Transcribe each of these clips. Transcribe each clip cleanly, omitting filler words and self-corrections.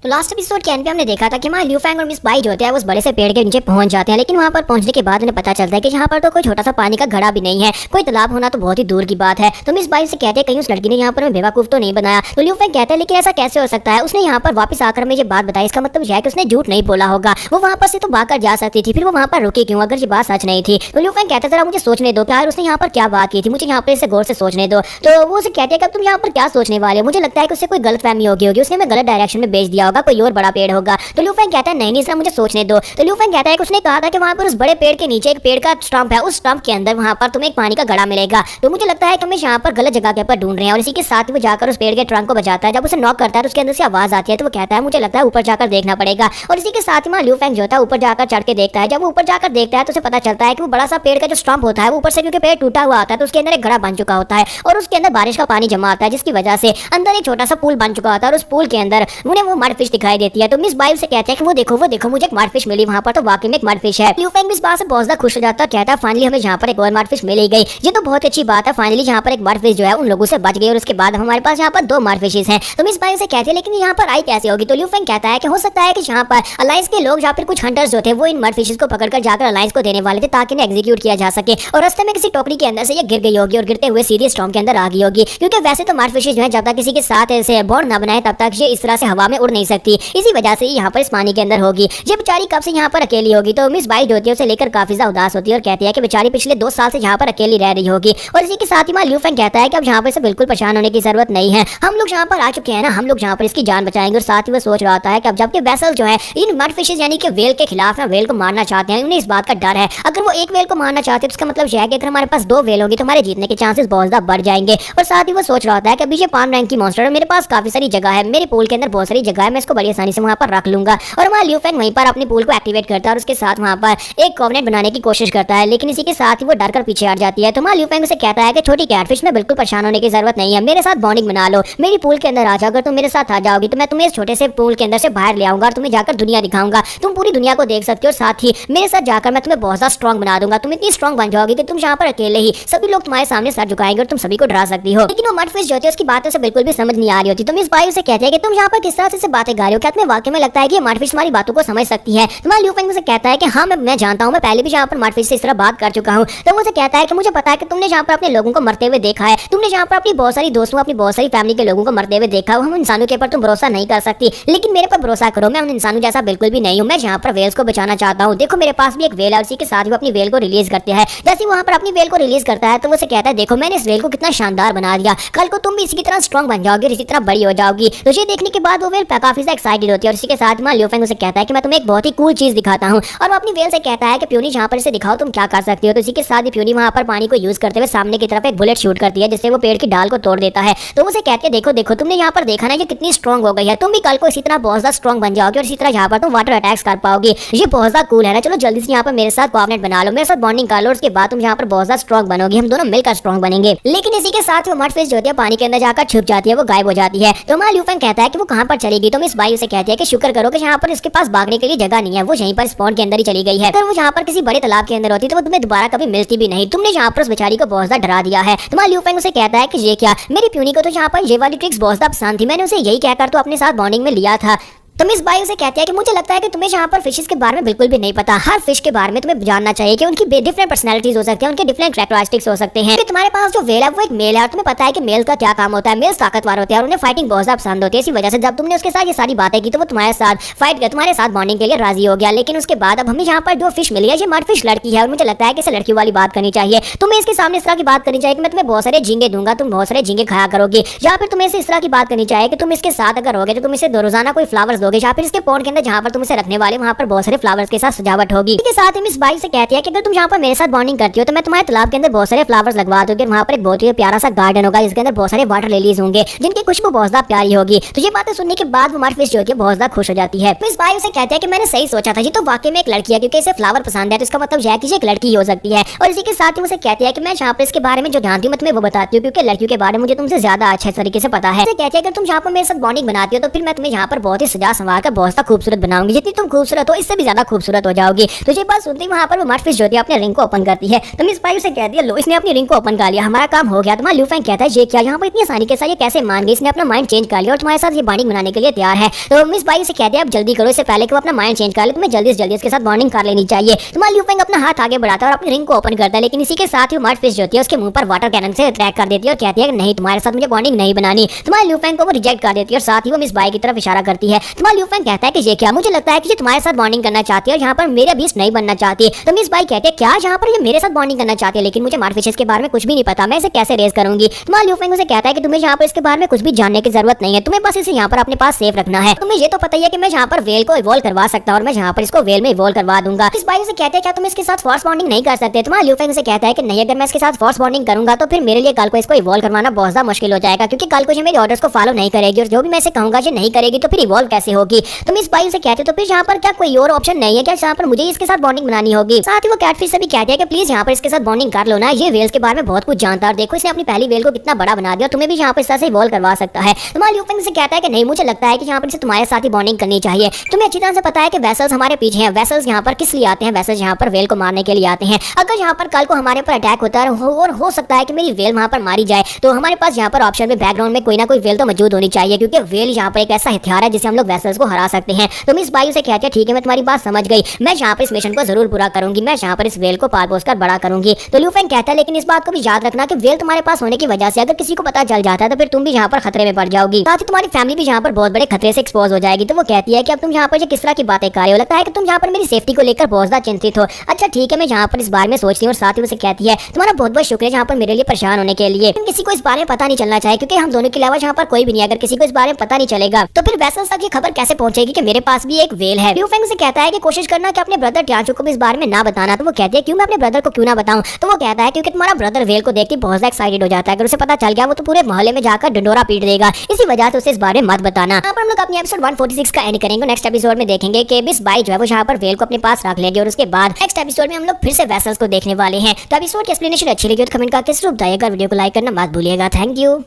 तो last episode के and पे हमने देखा था कि हमारे ल्यू फैंग और मिस बाई जो होते हैं वो उस बड़े से पेड़ के नीचे पहुंच जाते हैं, लेकिन वहां पर पहुंचने के बाद उन्हें पता चलता है कि यहाँ पर तो कोई छोटा सा पानी का घड़ा भी नहीं है, कोई तालाब होना तो बहुत ही दूर की बात है। तो मिस बाई से कहते हैं कहीं उस लड़की ने यहाँ पर बेवकूफ तो नहीं बनाया। तो ल्यू फैंग कहते हैं लेकिन ऐसा कैसे हो सकता है, उसने यहाँ पर वापस आकर हमें ये बात बताई, इसका मतलब यह है कि उसने झूठ नहीं बोला होगा, वो वहाँ पर से तो भागकर जा सकती थी, फिर वो वहाँ पर रुकी क्यों अगर ये बात सच नहीं थी। तो ल्यू फैंग कहते जरा मुझे सोचने दो यार, उसने यहाँ पर क्या बात की थी, मुझे यहाँ पर इसे गौर से सोचने दो। तो वो उसे कहते हैं कि तुम यहाँ पर क्या सोचने वाले हो, मुझे लगता है कि उससे कोई गलतफहमी होगी, उसने हमें गलत डायरेक्शन में भेज दिया होगा, कोई और बड़ा पेड़ होगा। तो ल्यू फैंग कहता है नहीं सर मुझे सोचने दो। तो ल्यू फैंग कहता है कि उसने कहा था कि वहाँ पर उस बड़े पेड़ के नीचे एक पेड़ का स्टंप है, उस स्टंप के अंदर वहाँ पर तुम्हें एक पानी का घड़ा मिलेगा। तो मुझे लगता है कि हम यहाँ पर गलत जगह के पर ढूंढ रहे हैं। और इसी के साथ वो जाकर उस पेड़ के ट्रंक को बजाता है, जब उसे नॉक करता है तो उसके अंदर से आवाज आती है, तो वो कहता है मुझे लगता है ऊपर जाकर देखना पड़ेगा। और इसी के साथ ही ल्यू फैंग जो था ऊपर जाकर चढ़ के देखता है, जब वो ऊपर जाकर देखता है तो उसे पता चलता है कि वो बड़ा सा पेड़ का जो स्टंप होता है वो ऊपर से क्योंकि पेड़ टूटा हुआ आता है तो उसके अंदर एक घड़ा बन चुका होता है और उसके अंदर बारिश का पानी जमा आता है, जिसकी वजह से अंदर एक छोटा सा पूल बन चुका होता है और उस पूल के अंदर उन्हें वो मड फिश दिखाई देती है। तो मिस बाई से कहते हैं कि वो देखो मुझे एक मड फिश मिली वहाँ पर, तो वाकई में एक मड फिश है। ल्यू फैंग इस बात से बहुत ज्यादा खुश हो जाता है, कहता है फाइनली हमें यहाँ पर एक और मड फिश मिल गई, ये तो बहुत अच्छी बात है, फाइनली यहाँ पर एक मड फिश जो है उन लोगों से बच गई और उसके बाद हमारे पास यहाँ पर 2 मड फिशेस हैं। तो मिस बाई से कहते हैं लेकिन यहाँ पर आई कैसे होगी। तो ल्यू फैंग कहता है कि हो सकता है कि यहाँ पर अलायंस के लोग या फिर कुछ हंटर्स जो थे वो इन मड फिशेस को पकड़कर जाकर अलायंस को देने वाले थे ताकि इन्हें एग्जीक्यूट किया जा सके, और रास्ते में किसी टोकरी के अंदर से ये गिर गई होगी और गिरते हुए सीधे स्टॉर्म के अंदर आ गई होगी, क्योंकि वैसे तो मड फिशेस जो है जब तक किसी के साथ ऐसे बॉन्ड ना बनाए तब तक ये इस तरह से हवा में उड़ नहीं सकती, इसी वजह से यहाँ पर इस पानी के अंदर होगी। ये बेचारी कब से यहाँ पर अकेली होगी। तो मिस बाई जो होती है उसे लेकर काफी ज्यादा उदास होती है और कहती है कि बेचारी पिछले 2 साल से यहाँ पर अकेली रह रही होगी। और इसी के साथ ही ल्यू फैंग कहता है कि अब यहाँ पर से बिल्कुल परेशान होने की जरूरत नहीं है, हम लोग यहाँ पर आ चुके हैं ना, हम लोग यहाँ पर इसकी जान बचाएंगे। और साथ ही वो सोच रहा होता है कि अब जबकि वेसल जो है इन मड फिशेस यानी कि वेल के खिलाफ है, वेल को मारना चाहते हैं, उन्हें इस बात का डर है अगर वो एक वेल को मारना चाहते हैं तो इसका मतलब यह है कि अगर हमारे पास 2 वेल होगी तो हमारे जीतने के चांसेस बहुत ज्यादा बढ़ जाएंगे। और साथ ही वो सोच रहा होता है कि अभी ये 5 रैंक की मॉन्स्टर है, मेरे पास काफी सारी जगह है, मेरे पूल के अंदर बहुत सारी जगह है, मैं इसको बड़ी आसानी से वहाँ पर रख लूंगा। और वहाँ ल्यू फैंग वहीं पर अपनी पूल को एक्टिवेट करता है और उसके साथ वहाँ पर एक कॉर्नेट बनाने की कोशिश करता है, लेकिन इसी के साथ ही वो डर कर पीछे हट जाती है। तो ल्यू फैंग उसे कहता है कि छोटी कैटफिश में बिल्कुल परेशान होने की जरूरत नहीं है, मेरे साथ बॉन्डिंग बना लो, मेरी पूल के अंदर आ जाओ, अगर तुम मेरे साथ आ जाओगी तो मैं तुम्हें इस छोटे से पूल के अंदर से बाहर ले आऊंगा और तुम्हें जाकर दुनिया दिखाऊंगा, तुम पूरी दुनिया को देख सकते हो, साथ ही मेरे साथ जाकर मैं तुम्हें बहुत ज्यादा स्ट्रॉन्ग बना दूंगा, तुम इतनी स्ट्रॉन्ग बन जाओगी कि तुम यहाँ पर अकेले ही सभी लोग तुम्हारे सामने सर झुकाएंगे और तुम सभी को डरा सकती हो। लेकिन वो मड फिश जो होती है उसकी बातों से बिल्कुल भी समझ नहीं आ रही होती। तो मिस बाई उसे कहते हैं कि तुम यहाँ पर किस तरह से बातें गा रही हो, क्या तुम्हें वाकई में लगता है कि मड फिश हमारी बातों को समझ सकती है। तो ल्यू फैंग उसे कहता है कि हाँ मैं जानता हूँ, मैं पहले भी यहाँ पर मड फिश से इस तरह बात कर चुका हूँ। तो वो उसे कहता है कि मुझे पता है कि तुमने यहाँ पर अपने लोगों को मरते हुए देखा है, तुमने यहाँ पर अपनी बहुत सारी दोस्तों अपनी बहुत सारी फैमिली के लोगों को मरते हुए देखा, हम इंसानों के ऊपर तुम भरोसा नहीं कर सकती, लेकिन मेरे पर भरोसा करो, मैं उन इंसानों जैसा बिल्कुल भी नहीं हूँ, मैं यहाँ पर वेल्स को बचाना चाहता हूँ, देखो मेरे पास भी एक वेल है। उसी के साथ वो अपनी वेल को रिलीज करते हैं, जैसे वहाँ पर अपनी वेल को रिलीज करता है तो वो कहता है देखो मैंने इस वेल को कितना शानदार बना दिया, कल को तुम भी इसी की तरह स्ट्रॉन्ग बन जाओगे और इसी तरह बड़ी हो जाओगी। तो ये देखने के बाद वो वेल काफी ज्यादा एक्साइटेड होती है और इसी के साथ ल्यू फैंग उसे कहता है कि मैं तुम्हें एक बहुत ही कूल चीज दिखाता हूँ, और वो अपनी वेल से कहता है कि प्यूनी यहाँ पर इसे दिखाओ तुम क्या कर सकती हो। तो इसी के साथ ही प्यूनी वहाँ पर पानी को यूज करते हुए सामने की तरफ एक बुलेट शूट करती है जिससे वो पेड़ की डाल को तोड़ देता है। तो उसे कहते हैं देखो तुमने यहाँ पर देखा ना ये कितनी स्ट्रॉन्ग हो गई है, तुम भी कल को इसी तरह बहुत ज्यादा स्ट्रॉन्ग बन जाओगे और इसी तरह यहाँ पर तुम वाटर अटैक्स कर पाओगे, ये बहुत ज्यादा कूल है ना, चलो जल्दी से यहाँ पर मेरे साथ कोऑर्डिनेट बना लो, मेरे साथ बॉन्डिंग कर लो, उसके बाद तुम यहाँ पर बहुत ज्यादा स्ट्रॉन्ग बनोगी, हम दोनों मिलकर स्ट्रॉन्ग बनेंगे। लेकिन इसी के साथ वो मड फिश जो होती है पानी के अंदर जाकर छुप जाती है, वो गायब हो जाती है। तो ल्यू फैंग कहता है कि वो कहाँ पर चली गई। तो मिस बाई उसे कहती है कि शुक्र करो कि यहाँ पर इसके पास भागने के लिए जगह नहीं है, वो यहीं पर स्पॉन के अंदर ही चली गई है, अगर वो यहाँ पर किसी बड़े तालाब के अंदर होती तो वो तुम्हें दोबारा कभी मिलती भी नहीं, तुमने यहाँ पर उस बेचारी को बहुत ज्यादा डरा दिया है। तो ल्यू फैंग उसे कहता है कि ये क्या, मेरी प्यूनी को तो यहाँ पर ये वाली ट्रिक्स बहुत ज्यादा पसंद थी, मैंने उसे यही कहकर तो अपने साथ बॉन्डिंग में लिया था। तो मिस बाई उसे कहती है कि मुझे लगता है कि तुम्हें यहाँ पर फिशेस के बारे में बिल्कुल भी नहीं पता, हर फिश के बारे में तुम्हें जानना चाहिए कि उनकी डिफरेंट पर्सनैलिटीज हो सकती है, उनके डिफरेंट कैरेक्टरिस्टिक्स हो सकते हैं। कि तुम्हारे पास जो वेल है वो एक मेल है और तुम्हें पता है कि मेल का क्या काम होता है, मेल ताकतवर होते हैं और उन्हें फाइटिंग बहुत ज्यादा पसंद होती है, इसी वजह से जब तुमने उसके साथ ये सारी बातें की तो वो तुम्हारे साथ फाइट कर तुम्हारे साथ बॉन्डिंग के लिए राजी हो गया। लेकिन उसके बाद अब हमें यहाँ पर जो फिश मिली है ये मड फिश लड़की है और मुझे लगता है कि इसे लड़कियों वाली बात करनी चाहिए, तुम्हें इसके सामने इस तरह की बात करनी चाहिए कि मैं तुम्हें बहुत सारे झींगे दूंगा, तुम बहुत सारे झींगे खाया करोगे, या फिर तुम्हें इस तरह की बात करनी चाहिए कि तुम इसके साथ अगर होगे तो तुम इसे रोजाना कोई फ्लावर्स दोगे, या फिर इसके पॉन्ड के अंदर जहाँ पर तुम इसे रखने वाले वहाँ पर बहुत सारे फ्लावर्स के साथ सजावट होगी। इसके साथ ही मिस बाई से कहती है कि अगर तुम यहाँ पर मेरे साथ बॉन्डिंग करती हो तो मैं तुम्हारे तालाब के अंदर बहुत सारे फ्लावर्स लगवा दूंगी, वहाँ पर एक बहुत ही प्यारा सा गार्डन होगा जिसके अंदर बहुत सारे वाटर लिलीज होंगे जिनकी खुशबू बहुत ज्यादा प्यारी होगी। तो ये बातें सुनने के बाद वो मड फिश जो होती है बहुत ज्यादा खुश हो जाती है। मिस बाई उसे कहते हैं कि मैंने सही सोचा था, ये तो वाकई में एक लड़की है, क्योंकि इसे फ्लावर पसंद है तो इसका मतलब यह है कि ये एक लड़की ही हो सकती है। और इसी के साथ ही उसे कहती है कि मैं यहाँ पर इसके बारे में जो जानती हूँ मैं तुम्हें वो बताती हूँ, क्योंकि लड़कियों के बारे में मुझे तुमसे ज्यादा अच्छे तरीके से पता है। कहती है कि तुम यहाँ पर मेरे साथ बॉन्डिंग बनाती हो तो फिर मैं तुम्हें यहाँ पर बहुत ही सजा संवार कर बहुत सा खूबसूरत बनाऊंगी, जितनी तुम खूबसूरत हो इससे भी ज्यादा खूबसूरत हो जाओगी। तो ये बात सुनते ही वहाँ पर वो मर्डफिश जो होती है अपने रिंग को ओपन करती है। तो मिस बाई उसे कहती है लो इसने अपनी रिंग को ओपन कर लिया, हमारा काम हो गया। तुम्हारा ल्यू फैंग कहता है ये क्या, यहाँ पर इतनी आसानी के साथ ये कैसे मान गई, इसने अपना माइंड चेंज कर लिया और तुम्हारे साथ ये बॉन्डिंग बनाने के लिए तैयार है। तो मिस बाई उसे कहती है अब जल्दी करो, इससे पहले कि वो अपना माइंड चेंज कर ले, तुम्हें जल्दी से जल्दी इसके साथ बॉन्डिंग कर लेनी चाहिए। तुम्हारा ल्यू फैंग अपना हाथ आगे बढ़ाता है और अपनी रिंग को ओपन करता है, लेकिन इसी के साथ ही मर्डफिश जो होती है उसके मुंह पर वाटर कैनन से अटैक कर देती है और कहती है कि नहीं तुम्हारे साथ मुझे बॉन्डिंग नहीं बनानी। तुम्हारे ल्यू फैंग को वो रिजेक्ट कर देती है और साथ ही वो मिस बाई की तरफ इशारा करती है। तुम्हारा ल्यू फैंग कहता है कि ये क्या, मुझे लगता है कि ये तुम्हारे साथ बॉन्डिंग करना चाहती है और यहाँ पर मेरे बीच नहीं बनना चाहती। तो मिस बाई कहते हैं क्या यहाँ पर ये मेरे साथ बॉन्डिंग करना चाहती है, लेकिन मुझे मर्डफिशेस के बारे में कुछ भी नहीं पता, मैं इसे कैसे रेज करूंगी। तुम्हारा ल्यू फैंग उसे कहता है कि तुम्हें यहाँ पर इसके बारे में कुछ भी जानने की जरूरत नहीं है, तुम्हें बस इसे यहाँ पर अपने पास सेफ रखना है। तुम्हें ये तो पता ही है कि मैं यहाँ पर वेल को इवॉल्व करवा सकता हूँ और मैं यहाँ पर इसको वेल में इवॉल्व करवा दूंगा। मिस बाई उसे कहते हैं क्या तुम इसके साथ फोर्स बॉन्डिंग नहीं कर सकते। तुम्हारा ल्यू फैंग उसे कहता है कि नहीं, अगर मैं इसके साथ फोर्स बॉन्डिंग करूंगा तो फिर मेरे लिए कल को इसको इवॉल्व करवाना बहुत ज्यादा मुश्किल हो जाएगा, क्योंकि कल को ये मेरे ऑर्डर्स को फॉलो नहीं करेगी और जो भी मैं इसे कहूंगा ये नहीं करेगी, तो फिर इवॉल्व कैसे होगी। तो मिस बाई उसे कहते तो फिर यहाँ पर क्या कोई और ऑप्शन नहीं है क्या, यहाँ पर मुझे इसके साथ बॉन्डिंग बनानी होगी। साथ ही वो कैटफिश से भी कहते हैं कि प्लीज यहाँ पर इसके साथ बॉन्डिंग कर लो ना, ये वेल्स के बारे में बहुत कुछ जानता है, देखो इसने अपनी पहली वेल को कितना बड़ा बना दिया, तुम्हें भी यहाँ पर इस तरह से इवॉल्व करवा सकता है। तुम्हारा ल्यू फैंग से कहता है कि नहीं, मुझे लगता है कि यहाँ पर इसे तुम्हारे साथ ही बॉन्डिंग करनी चाहिए। तुम्हें अच्छी तरह से पता है कि वेसल्स हमारे पीछे हैं, वेसल्स यहाँ पर किस लिए आते हैं, वेसल्स यहाँ पर वेल को मारने के लिए आते हैं। अगर यहाँ पर कल को हमारे ऊपर अटैक होता है और हो सकता है कि मेरी वेल वहाँ पर मारी जाए, तो हमारे पास यहाँ पर ऑप्शन में बैकग्राउंड में कोई ना कोई वेल तो मौजूद होनी चाहिए, क्योंकि वेल यहाँ पर एक ऐसा हथियार है जिससे हम लोग वेसल्स को हरा सकते हैं। तो मिस बाई उसे कहती है ठीक है मैं तुम्हारी बात समझ गई, मैं यहाँ पर इस मिशन को जरूर पूरा करूंगी, मैं यहाँ पर इस वेल को पाल पोस कर बड़ा करूंगी। तो ल्यू फैंग कहता है लेकिन इस बात को भी याद रखना कि वेल तुम्हारे पास होने की वजह से अगर किसी को पता चल जाता है तो फिर तुम भी यहाँ पर खतरे में पड़ जाओगी, साथ ही तुम्हारी फैमिली भी यहाँ पर बहुत बड़े खतरे से एक्सपोज हो जाएगी। तो वो कहती है कि अब तुम यहाँ पर किस तरह की बातें कर रहे हो, लगता है कि तुम यहाँ पर मेरी सेफ्टी को लेकर बहुत ज्यादा चिंतित हो। अच्छा ठीक है, मैं यहाँ पर इस बारे में सोचती हूँ। और साथ ही उसे कहती है तुम्हारा बहुत बहुत शुक्रिया यहाँ पर मेरे लिए परेशान होने के लिए, किसी को इस बारे में पता नहीं चलना चाहिए, क्योंकि हम दोनों के अलावा यहाँ पर कोई भी नहीं, अगर किसी को इस बारे में पता नहीं चलेगा तो फिर वेसल्स तक ये खबर कैसे पहुंचेगी कि मेरे पास भी एक वेल है। ल्यू फैंग से कहता है कि कोशिश करना कि अपने ब्रदर ट्याचू को भी इस बारे में ना बताना। तो वो कहती है क्यों, मैं अपने ब्रदर को क्यों ना बताऊं। तो वो कहता है क्योंकि तुम्हारा ब्रदर वेल को देख के बहुत ज्यादा एक्साइटेड हो जाता है, अगर उसे पता चल गया वो तो पूरे मोहल्ले में जाकर डंडोरा पीट देगा, इसी वजह से उसे इस बारे में मत बताना। यहाँ पर हम लोग अपनी एपिसोड 146 का एंड करेंगे। नेक्स्ट एपिसोड में देखेंगे कि मिस बाई जो है वो यहाँ पर वेल को अपने पास रख लेंगे और उसके बाद नेक्स्ट एपिसोड में हम लोग फिर से वेसल्स को देखने वाले हैं। तो एपिसोड की एक्सप्लेनेशन अच्छी लगी तो कमेंट करके जरूर बताइएगा, वीडियो को लाइक करना मत भूलिएगा। Thank you.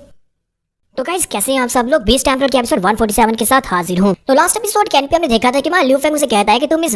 तो गाइस कैसे हैं आप सब लोग, बीस्ट टेम्पलर के एपिसोड 147 के साथ हाजिर हूं। तो लास्ट एपिसोड के एंड पे हमने देखा था कि वहां ल्यू फैंग उसे कहता है कि तुम इस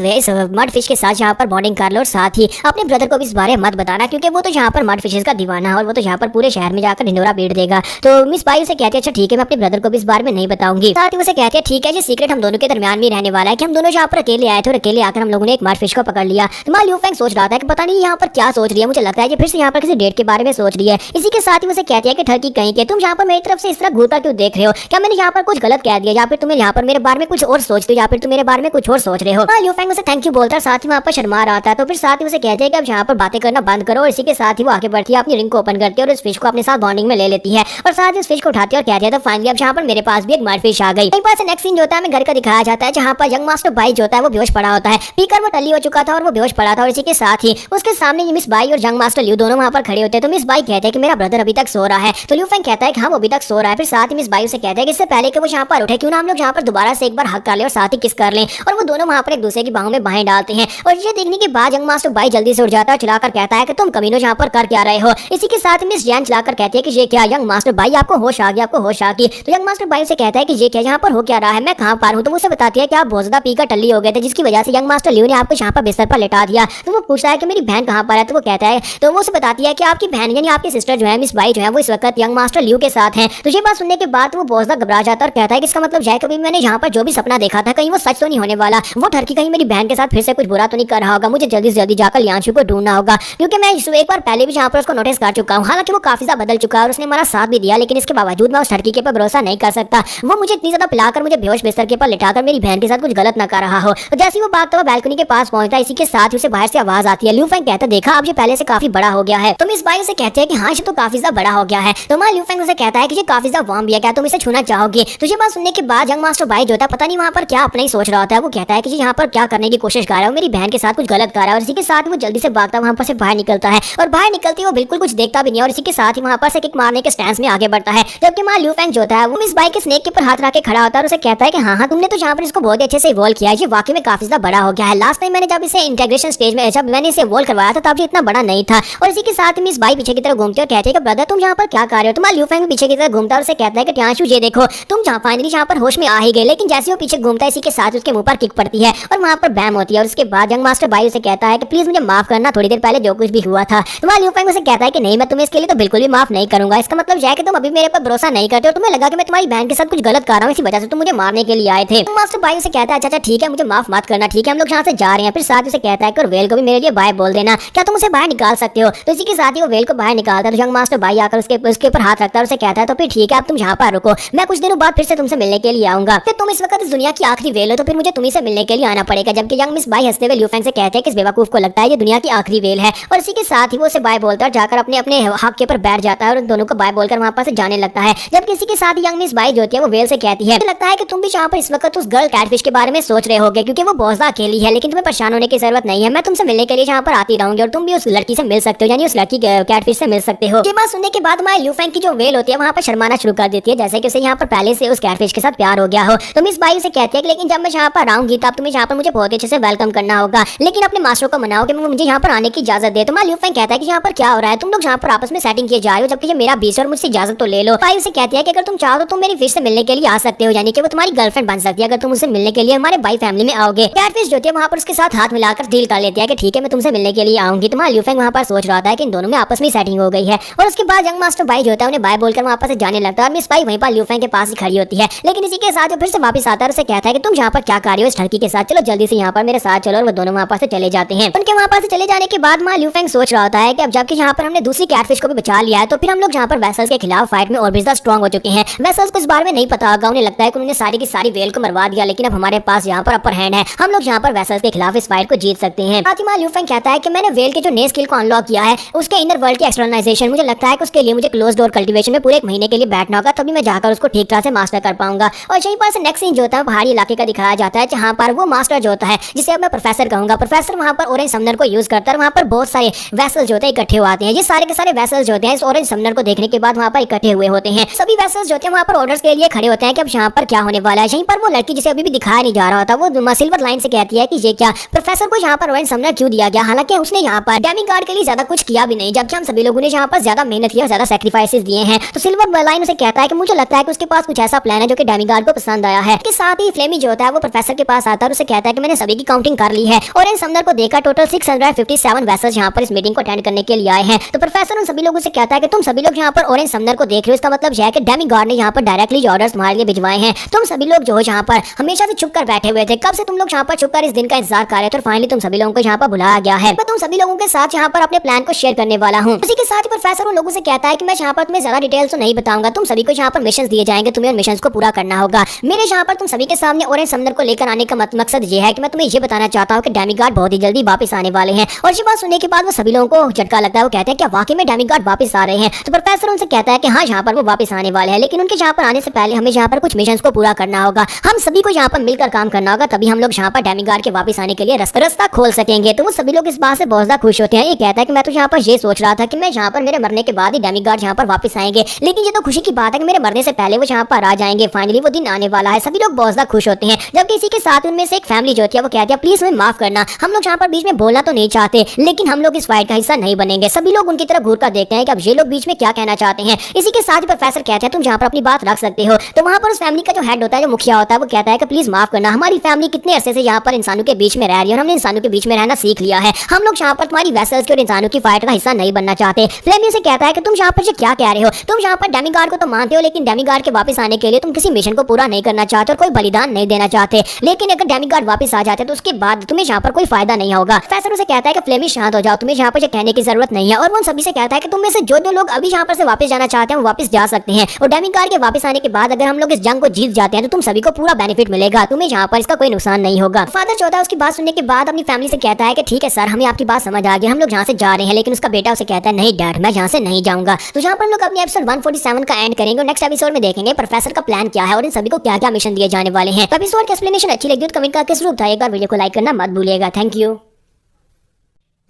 मड फिश के साथ यहाँ पर बॉन्डिंग कर लो और साथ ही अपने ब्रदर को भी इस बारे में मत बताना, क्योंकि वो तो यहाँ पर मड फिशेस का दीवाना है और वो तो यहाँ पर पूरे शहर में जाकर ढिंडोरा पीट देगा। तो मिस बाई उसे कहती है अच्छा ठीक है मैं अपने ब्रदर को भी इस बारे में नहीं बताऊंगी। साथ ही उसे कहती है ठीक है ये सीक्रेट हम दोनों के दरमियान भी रहने वाला है कि हम दोनों यहाँ पर अकेले आए थे और अकेले आकर हम लोगों ने एक मड फिश को पकड़ लिया। तो ल्यू फैंग सोच रहा था कि पता नहीं यहाँ पर क्या सोच रही है, मुझे लगता है कि फिर से यहाँ पर किसी डेट के बारे में सोच रही है। इसी के साथ ही उसे कहती है कि ठरकी कहीं के तुम यहाँ पर मेरी तरफ से इस तरह घूरता क्यों देख रहे हो, क्या मैंने यहाँ पर कुछ गलत कह दिया या फिर तुम्हें यहाँ पर मेरे बारे में कुछ और सोचते हो या फिर तुम मेरे बारे में कुछ और सोच रहे हो। ल्यू फैंग उसे थैंक यू बोलता है, साथ ही वहाँ पर शर्मा रहा था। तो फिर साथ ही उसे कहते हैं कि अब यहाँ पर बातें करना बंद करो और इसी के साथ ही वो आगे बढ़ती है, अपनी रिंग को ओपन करती है और इस फिश को अपने साथ बॉन्डिंग में ले लेती है और साथ ही इस फिश को उठाती है और कहती है तो फाइनली अब यहाँ पर मेरे पास भी एक मड फिश आ गई। एक बार से नेक्स्ट सीन जो होता है हमें घर का दिखाया जाता है जहाँ पर यंग मास्टर बाई जो होता है वो बेहोश पड़ा होता है, पीकर वो टल्ली हो चुका था और वो बेहोश पड़ा था और इसी के साथ ही उसके सामने मिस बाई और यंग मास्टर ल्यू दोनों वहाँ पर खड़े होते हैं। तो मिस बाई कहते हैं कि मेरा ब्रदर अभी तक सो रहा है। तो ल्यू फैंग कहता है कि हाँ वो अभी तक सो रहा है। फिर साथ ही मिस बाई उसे कहते हैं कि इससे पहले कि वो यहाँ पर उठे क्यों ना हम लोग यहाँ पर दोबारा से एक बार हक कर ले और साथ ही किस कर लें। और वो दोनों वहाँ पर एक दूसरे की बाहों में बाहें डालते हैं और ये देखने के बाद यंग मास्टर बाई जल्दी से उठ जाता है और चिल्लाकर कहता है कि तुम कमीनों यहाँ पर कर क्या रहे हो। इसी के साथ मिस जैन चिल्लाकर कहती है कि ये क्या यंग मास्टर बाई आपको होश आ गया, आपको होश आ गई। तो यंग मास्टर बाई से कहता है कि ये क्या यहाँ पर हो क्या रहा है, मैं कहाँ पर हूँ। तो उसे बताती है कि आप बहुत ज्यादा पीकर टल्ली हो गए थे जिसकी वजह से यंग मास्टर ल्यू ने आपको यहाँ पर बिस्तर पर लेटा दिया। तो वो पूछता है कि मेरी बहन कहाँ पर है। तो वो कहता है तो वो उसे बताती है कि आपकी बहन यानी आपकी सिस्टर जो है मिस बाई जो है वो इस वक्त यंग मास्टर ल्यू के साथ है। तो ये बात सुनने के बाद वो बहुत ज्यादा घबरा जाता है और कहता है कि इसका मतलब है कभी मैंने यहाँ पर जो भी सपना देखा था कहीं वो सच तो नहीं होने वाला, वो ठरकी कहीं मेरी बहन के साथ फिर से कुछ बुरा तो नहीं कर रहा होगा, मुझे जल्दी से जल्दी जाकर लियांशु को ढूंढना होगा क्योंकि मैं एक बार पहले भी यहाँ पर उसको नोटिस कर चुका हूँ। हालांकि वो काफी ज्यादा बदल चुका है और उसने हमारा साथ भी दिया, लेकिन इसके बावजूद मैं उस ठरकी के पर भरोसा नहीं कर सकता। वो मुझे इतनी ज्यादा पिलाकर मुझे बेहोश बिस्तर के पर लिटाकर मेरी बहन के साथ कुछ गलत ना कर रहा हो। तो जैसे वो भागता हुआ बैल्कनी के पास पहुंचता है, इसी के साथ उसे बाहर से आवाज आती है। ल्यू फैंग कहता है देखा अब ये पहले से काफी बड़ा हो गया है। तुम इस बाई से कहते हैं कि हाँ ये तो काफी ज्यादा बड़ा हो गया है। तो ल्यू फैंग उसे कहता है कि ये काफी ज्यादा वार्म भी है, क्या तुम इसे छूना चाहोगे। तो ये बात सुनने के बाद यंग मास्टर बाई जो होता है पता नहीं वहाँ पर क्या अपना ही सोच रहा होता है। वो कहता है कि यहाँ पर क्या करने की कोशिश कर रहा है, मेरी बहन के साथ कुछ गलत कर रहा है। और इसी के साथ वो जल्दी से भागता वहाँ पर से बाहर निकलता है और बाहर निकलते वो बिल्कुल कुछ देखता भी नहीं है और इसी के साथ ही वहाँ पर से किक मारने के स्टैंड में आगे बढ़ता है। जबकि ल्यू फैंग जो होता है वो मिस बाई के स्नेक के ऊपर हाथ रख के खड़ा होता है और उसे कहता है कि हाँ तुमने तो यहाँ पर इसको बहुत अच्छे से इवॉल्व किया है, ये वाकई में काफी ज्यादा बड़ा हो गया है। लास्ट टाइम मैंने जब इसे इंटीग्रेशन स्टेज में जब मैंने इसे इवॉल्व करवाया था तब ये इतना बड़ा नहीं था। और इसी के साथ मिस बाई पीछे की तरफ घूमते और कहते हैं कि ब्रदर तुम यहाँ पर क्या कर रहे हो। तुम्हारा ल्यू फैंग पीछे की तरफ घूमता और उससे कहता है कि टियांशु ये देखो तुम जहाँ फाइनली यहाँ पर होश में आ ही गए, लेकिन जैसे वो पीछे घूमता है इसी के साथ उसके मुंह पर किक पड़ती है और वहाँ पर बैम होती है। और उसके बाद यंग मास्टर बाई उसे कहता है कि प्लीज मुझे माफ करना, थोड़ी देर पहले जो कुछ भी हुआ था। तो वहाँ लियू फेंग उसे कहता है कि नहीं, मैं तुम्हें इसके लिए तो बिल्कुल भी माफ नहीं करूंगा। इसका मतलब यह है कि तुम अभी मेरे पर भरोसा नहीं करते हो, तुम्हें लगा कि मैं तुम्हारी बहन के साथ कुछ गलत कर रहा हूँ, इसी वजह से तुम मुझे मारने के लिए आए थे। मास्टर बाई उसे कहता है अच्छा ठीक है, मुझे माफ मत करना, ठीक है हम लोग यहाँ से जा रहे हैं। फिर साथ उसे कहता है कि वेल को भी मेरे लिए बाय बोल देना, क्या तुम उसे बाहर निकाल सकते हो। तो इसी के साथ ही वो वेल को बाहर निकालता है। तो यंग मास्टर बाई आकर उसके ऊपर हाथ रखता है और उसे कहता है तो फिर ठीक है, अब तुम यहाँ पर रुको, मैं कुछ दिनों बाद फिर से तुमसे मिलने के लिए आऊंगा। फिर तुम इस वक्त इस दुनिया की आखिरी वेल हो, तो फिर मुझे तुम्ही से मिलने के लिए आना पड़ेगा। जबकि यंग मिस बाई हंसते हुए लियू फेंग से कहते हैं कि इस बेवकूफ को लगता है ये दुनिया की आखिरी वेल है। और इसी के साथ ही वो उसे बाय बोलता है और जाकर अपने अपने हक के ऊपर बैठ जाता है और उन दोनों को बाय बोलकर वहां पर से जाने लगता है। जबकि इसी के साथ ही यंग मिस बाई जो होती है वो वेल से कहती है लगता है कि तुम भी यहाँ पर इस वक्त उस गर्ल कैटफिश के बारे में सोच रहे होगे, क्योंकि वो बहुत ज्यादा अकेली है, लेकिन तुम्हें परेशान होने की जरूरत नहीं है, मैं तुमसे मिलने के लिए यहाँ पर आती रहूंगी और तुम भी उस लड़की से मिल सकते हो, यानी उस लड़की कैटफिश से मिल सकते हो। ये बात सुनने के बाद लियू फेंग की जो वेल होती है वहाँ पर शर्माना शुरू कर देती है, जैसे कि उसे यहाँ पर पहले से उस कैटफिश के साथ प्यार हो गया हो। तो मिस बाई से कहती है कि लेकिन जब मैं यहाँ पर आऊंगी तब तुम्हें यहाँ पर मुझे बहुत अच्छे से वेलकम करना होगा, लेकिन अपने मास्टर को मनाओ कि मुझे यहाँ पर आने की इजाजत दे। तो लियू फेंग कहता है कि यहाँ पर क्या हो रहा है, तुम लोग यहाँ पर आपस में सेटिंग किए जा रहे हो, जबकि ये मेरा बीच और मुझसे इजाजत तो ले लो। बाई उसे कहती है कि अगर तुम चाहो तो तुम मेरी फिश से मिलने के लिए आ सकते हो, यानी कि वो तुम्हारी गर्लफ्रेंड बन सकती है अगर तुम उससे मिलने के लिए हमारे बाई फैमिली में आओगे। कैटफिश जो है वहाँ पर उसके साथ हाथ मिलाकर डील कर लेती है कि ठीक है मैं तुमसे मिलने के लिए आऊंगी। तो लियू फेंग वहाँ पर सोच रहा था कि इन दोनों में आपस में सेटिंग हो गई है। और उसके बाद यंग मास्टर बाई जो होता है उन्हें बाय बोलकर वहाँ पर से जाने लगता है और मिस बाई वहीं पर लियू फेंग के पास ही खड़ी होती है। लेकिन इसी के साथ फिर से वापस आता है और उसे कहता है कि तुम यहाँ पर क्या कर रही हो इस लड़की के साथ, चलो जल्दी से यहाँ पर मेरे साथ चलो। और वो दोनों वहाँ पर से चले जाते हैं। उनके वहाँ पर से चले जाने के बाद लियू फेंग सोच रहा होता है कि अब जबकि यहाँ पर हमने दूसरी कैटफिश को भी बचा लिया है, तो फिर हम लोग यहाँ पर वेसल्स के खिलाफ फाइट में और भी ज्यादा स्ट्रॉन्ग हो चुके हैं। वेसल्स को इस बारे में नहीं पता होगा, उन्हें लगता है कि उन्होंने सारी की सारी वेल को मरवा दिया, लेकिन अब हमारे पास यहाँ पर अपर हैंड है, हम लोग यहाँ पर वेसल्स के खिलाफ इस फाइट को जीत सकते हैं। साथ ही लियू फेंग कहता है कि मैंने वेल के जो नए स्किल को अनलॉक किया है उसके इनर वर्ल्ड की एक्सटर्नलाइजेशन, मुझे लगता है कि उसके लिए मुझे क्लोज डोर कल्टीवेशन में पूरे एक महीने के लिए बैठना होगा, तभी मैं जाकर उसको ठीक तरह से मास्टर कर पाऊंगा। और यहीं पर से नेक्स्ट सीन जो होता है पहाड़ी इलाके का दिखाया जाता है, जहाँ पर वो मास्टर जो होता है जिसे अब मैं प्रोफेसर कहूंगा, प्रोफेसर वहाँ पर ऑरेंज समनर को यूज करता है। वहाँ पर बहुत सारे वेसल्स जो होते हैं इकट्ठे आते हैं। ये सारे के सारे वेसल्स जो होते हैं इस ऑरेंज समनर को देखने के बाद वहाँ पर इकट्ठे हुए होते हैं। सभी वेसल्स जो होते हैं वहाँ पर ऑर्डर्स के लिए खड़े होते हैं कि अब यहाँ पर क्या होने वाला है। यहीं पर वो लड़की जिसे अभी भी दिखाया नहीं जा रहा होता वो सिल्वर लाइन से कहती है कि ये क्या प्रोफेसर को यहाँ पर ऑरेंज समनर क्यों दिया गया, हालांकि उसने यहाँ पर डेमीगार्ड के लिए ज्यादा कुछ किया भी नहीं, जबकि हम सभी लोगों ने यहाँ पर ज्यादा मेहनत की और ज्यादा सैक्रिफाइसेस दिए हैं। तो सिल्वर लाइन उसे कहता है कि मुझे लगता है कि उसके पास कुछ ऐसा प्लान है जो कि डेमीगार्ड को पसंद आया है। इसके साथ ही फ्लेमी जो होता है वो प्रोफेसर के पास आता है और उसे कहता है कि मैंने सभी की काउंटिंग कर ली है और इन समनर को देखा टोटल 657 वेसल्स यहाँ पर इस मीटिंग को अटेंड करने के लिए आए हैं। तो प्रोफेसर उन सभी लोगों से कहता है कि तुम सभी लोग यहाँ पर ऑरेंज समनर को देख रहे हो, इसका मतलब यह है कि डेमीगार्ड ने यहाँ पर डायरेक्टली ऑर्डर्स तुम्हारे लिए भिजवाए हैं। तुम सभी लोग जो हो यहाँ पर हमेशा से छुप कर बैठे हुए थे, कब से तुम लोग यहाँ पर छुप कर इस दिन का इंतजार कर रहे थे और फाइनली तुम सभी लोगों को यहाँ पर बुलाया गया है। मैं तुम सभी लोगों के साथ यहाँ पर अपने प्लान को शेयर करने वाला हूँ। उसी के साथ ही प्रोफेसर उन लोगों से कहता है कि मैं यहाँ पर तुम्हें ज्यादा डिटेल्स तो नहीं बताऊंगा, तुम सभी को यहाँ पर मिशन दिए जाएंगे, तुम्हें उन मिशन को पूरा करना होगा। मेरे यहाँ पर तुम सभी के सामने ऑरेंज समनर को लेकर आने का मकसद ये है कि मैं तुम्हें ये बताना चाहता हूँ कि डेमीगार्ड बहुत ही जल्दी वापस आने वाले हैं। और ये बात सुनने के बाद वो सभी लोगों को झटका लगता है। वो कहते हैं क्या वाकई में डेमीगार्ड वापस आ रहे हैं। तो प्रोफेसर उनसे कहता है कि हाँ यहाँ पर वो वापस आने वाले हैं, लेकिन उनके यहाँ पर आने से पहले हमें यहाँ पर कुछ मिशन को पूरा करना होगा, हम सभी को यहाँ पर मिलकर काम करना होगा, तभी हम लोग यहाँ पर डेमीगार्ड के वापस आने के लिए रास्ता खोल सकेंगे। तो वो सभी लोग इस बात से बहुत ज्यादा खुश होते हैं। ये कहता है कि मैं तो यहाँ पर ये सोच रहा था कि मैं यहाँ पर मेरे मरने के बाद ही डेमीगार्ड यहाँ पर वापस आएंगे, लेकिन ये तो खुशी की बात है कि मेरे मरने से पहले वो यहाँ पर आ जाएंगे, फाइनली वो दिन आने वाला है। सभी लोग बहुत ज्यादा खुश होते हैं। जबकि इसी के साथ उनमें से एक फैमिली जो होती है वो कहती है प्लीज हमें माफ करना, हम लोग यहाँ पर बीच में बोलना तो नहीं चाहते, लेकिन हम लोग इस फाइट का हिस्सा नहीं बनेंगे। सभी लोग उनकी तरफ घूर कर देखते हैं कि अब ये लोग बीच में क्या कहना चाहते हैं। इसी के साथ प्रोफेसर कहते हैं तुम यहाँ पर अपनी बात रख सकते हो। तो वहाँ पर उस फैमिली का जो हेड होता है, जो मुखिया होता है, वो कहता है कि प्लीज माफ करना, हमारी फैमिली कितने अरसे से यहाँ पर इंसानों के बीच में रह रही है और हमने इंसानों के बीच में रहना सीख लिया है, हम लोग यहाँ पर तुम्हारी वेसल्स की और इंसानों की फाइट का हिस्सा नहीं बनना चाहते। फ्लेमी से कहता है कि तुम यहाँ पर क्या कह रहे हो, तुम यहाँ पर डेमीगार्ड को तो मानते हो, लेकिन डेमीगार्ड के वापस आने के लिए तुम किसी मिशन को पूरा नहीं करना चाहते और कोई बलिदान नहीं देना चाहते, लेकिन अगर डेमीगार्ड वापस आ जाते तो उसके बाद तुम्हें यहाँ पर कोई फायदा नहीं होगा। प्रोफेसर उसे कहता है कि फ्लेमी शांत हो जाओ, तुम्हें यहाँ पर कहने की जरूरत नहीं है। और वो सभी से कहता है कि तुम में से जो लोग अभी यहाँ पर से वापस जाना चाहते हैं वो वापस जा सकते हैं, और डेमीगार्ड के वापस आने के बाद अगर हम लोग इस जंग को जीत जाते हैं तो तुम सभी को पूरा बेनिफिट मिलेगा, तुम्हें यहाँ पर इसका कोई नुकसान नहीं होगा। फादर चौथा उसकी बात सुनने के बाद अपनी फैमिली से कहता है कि ठीक है सर, हमें आपकी बात समझ आ गई, हम लोग यहाँ से जा रहे हैं। लेकिन उसका बेटा उसे कहता है नहीं डैड, मैं यहाँ से नहीं जाऊंगा। तो यहाँ पर हम लोग अपने एपिसोड 147 का एंड करेंगे और नेक्स्ट एपिसोड में देखेंगे प्रोफेसर का प्लान क्या है और इन सभी को क्या क्या मिशन दिए जाने वाले हैं। एपिसोड की एक्सप्लेनेशन अच्छी लगी तो कमेंट करके जरूर बताइएगा, वीडियो को लाइक करना मत भूलिएगा। Thank you.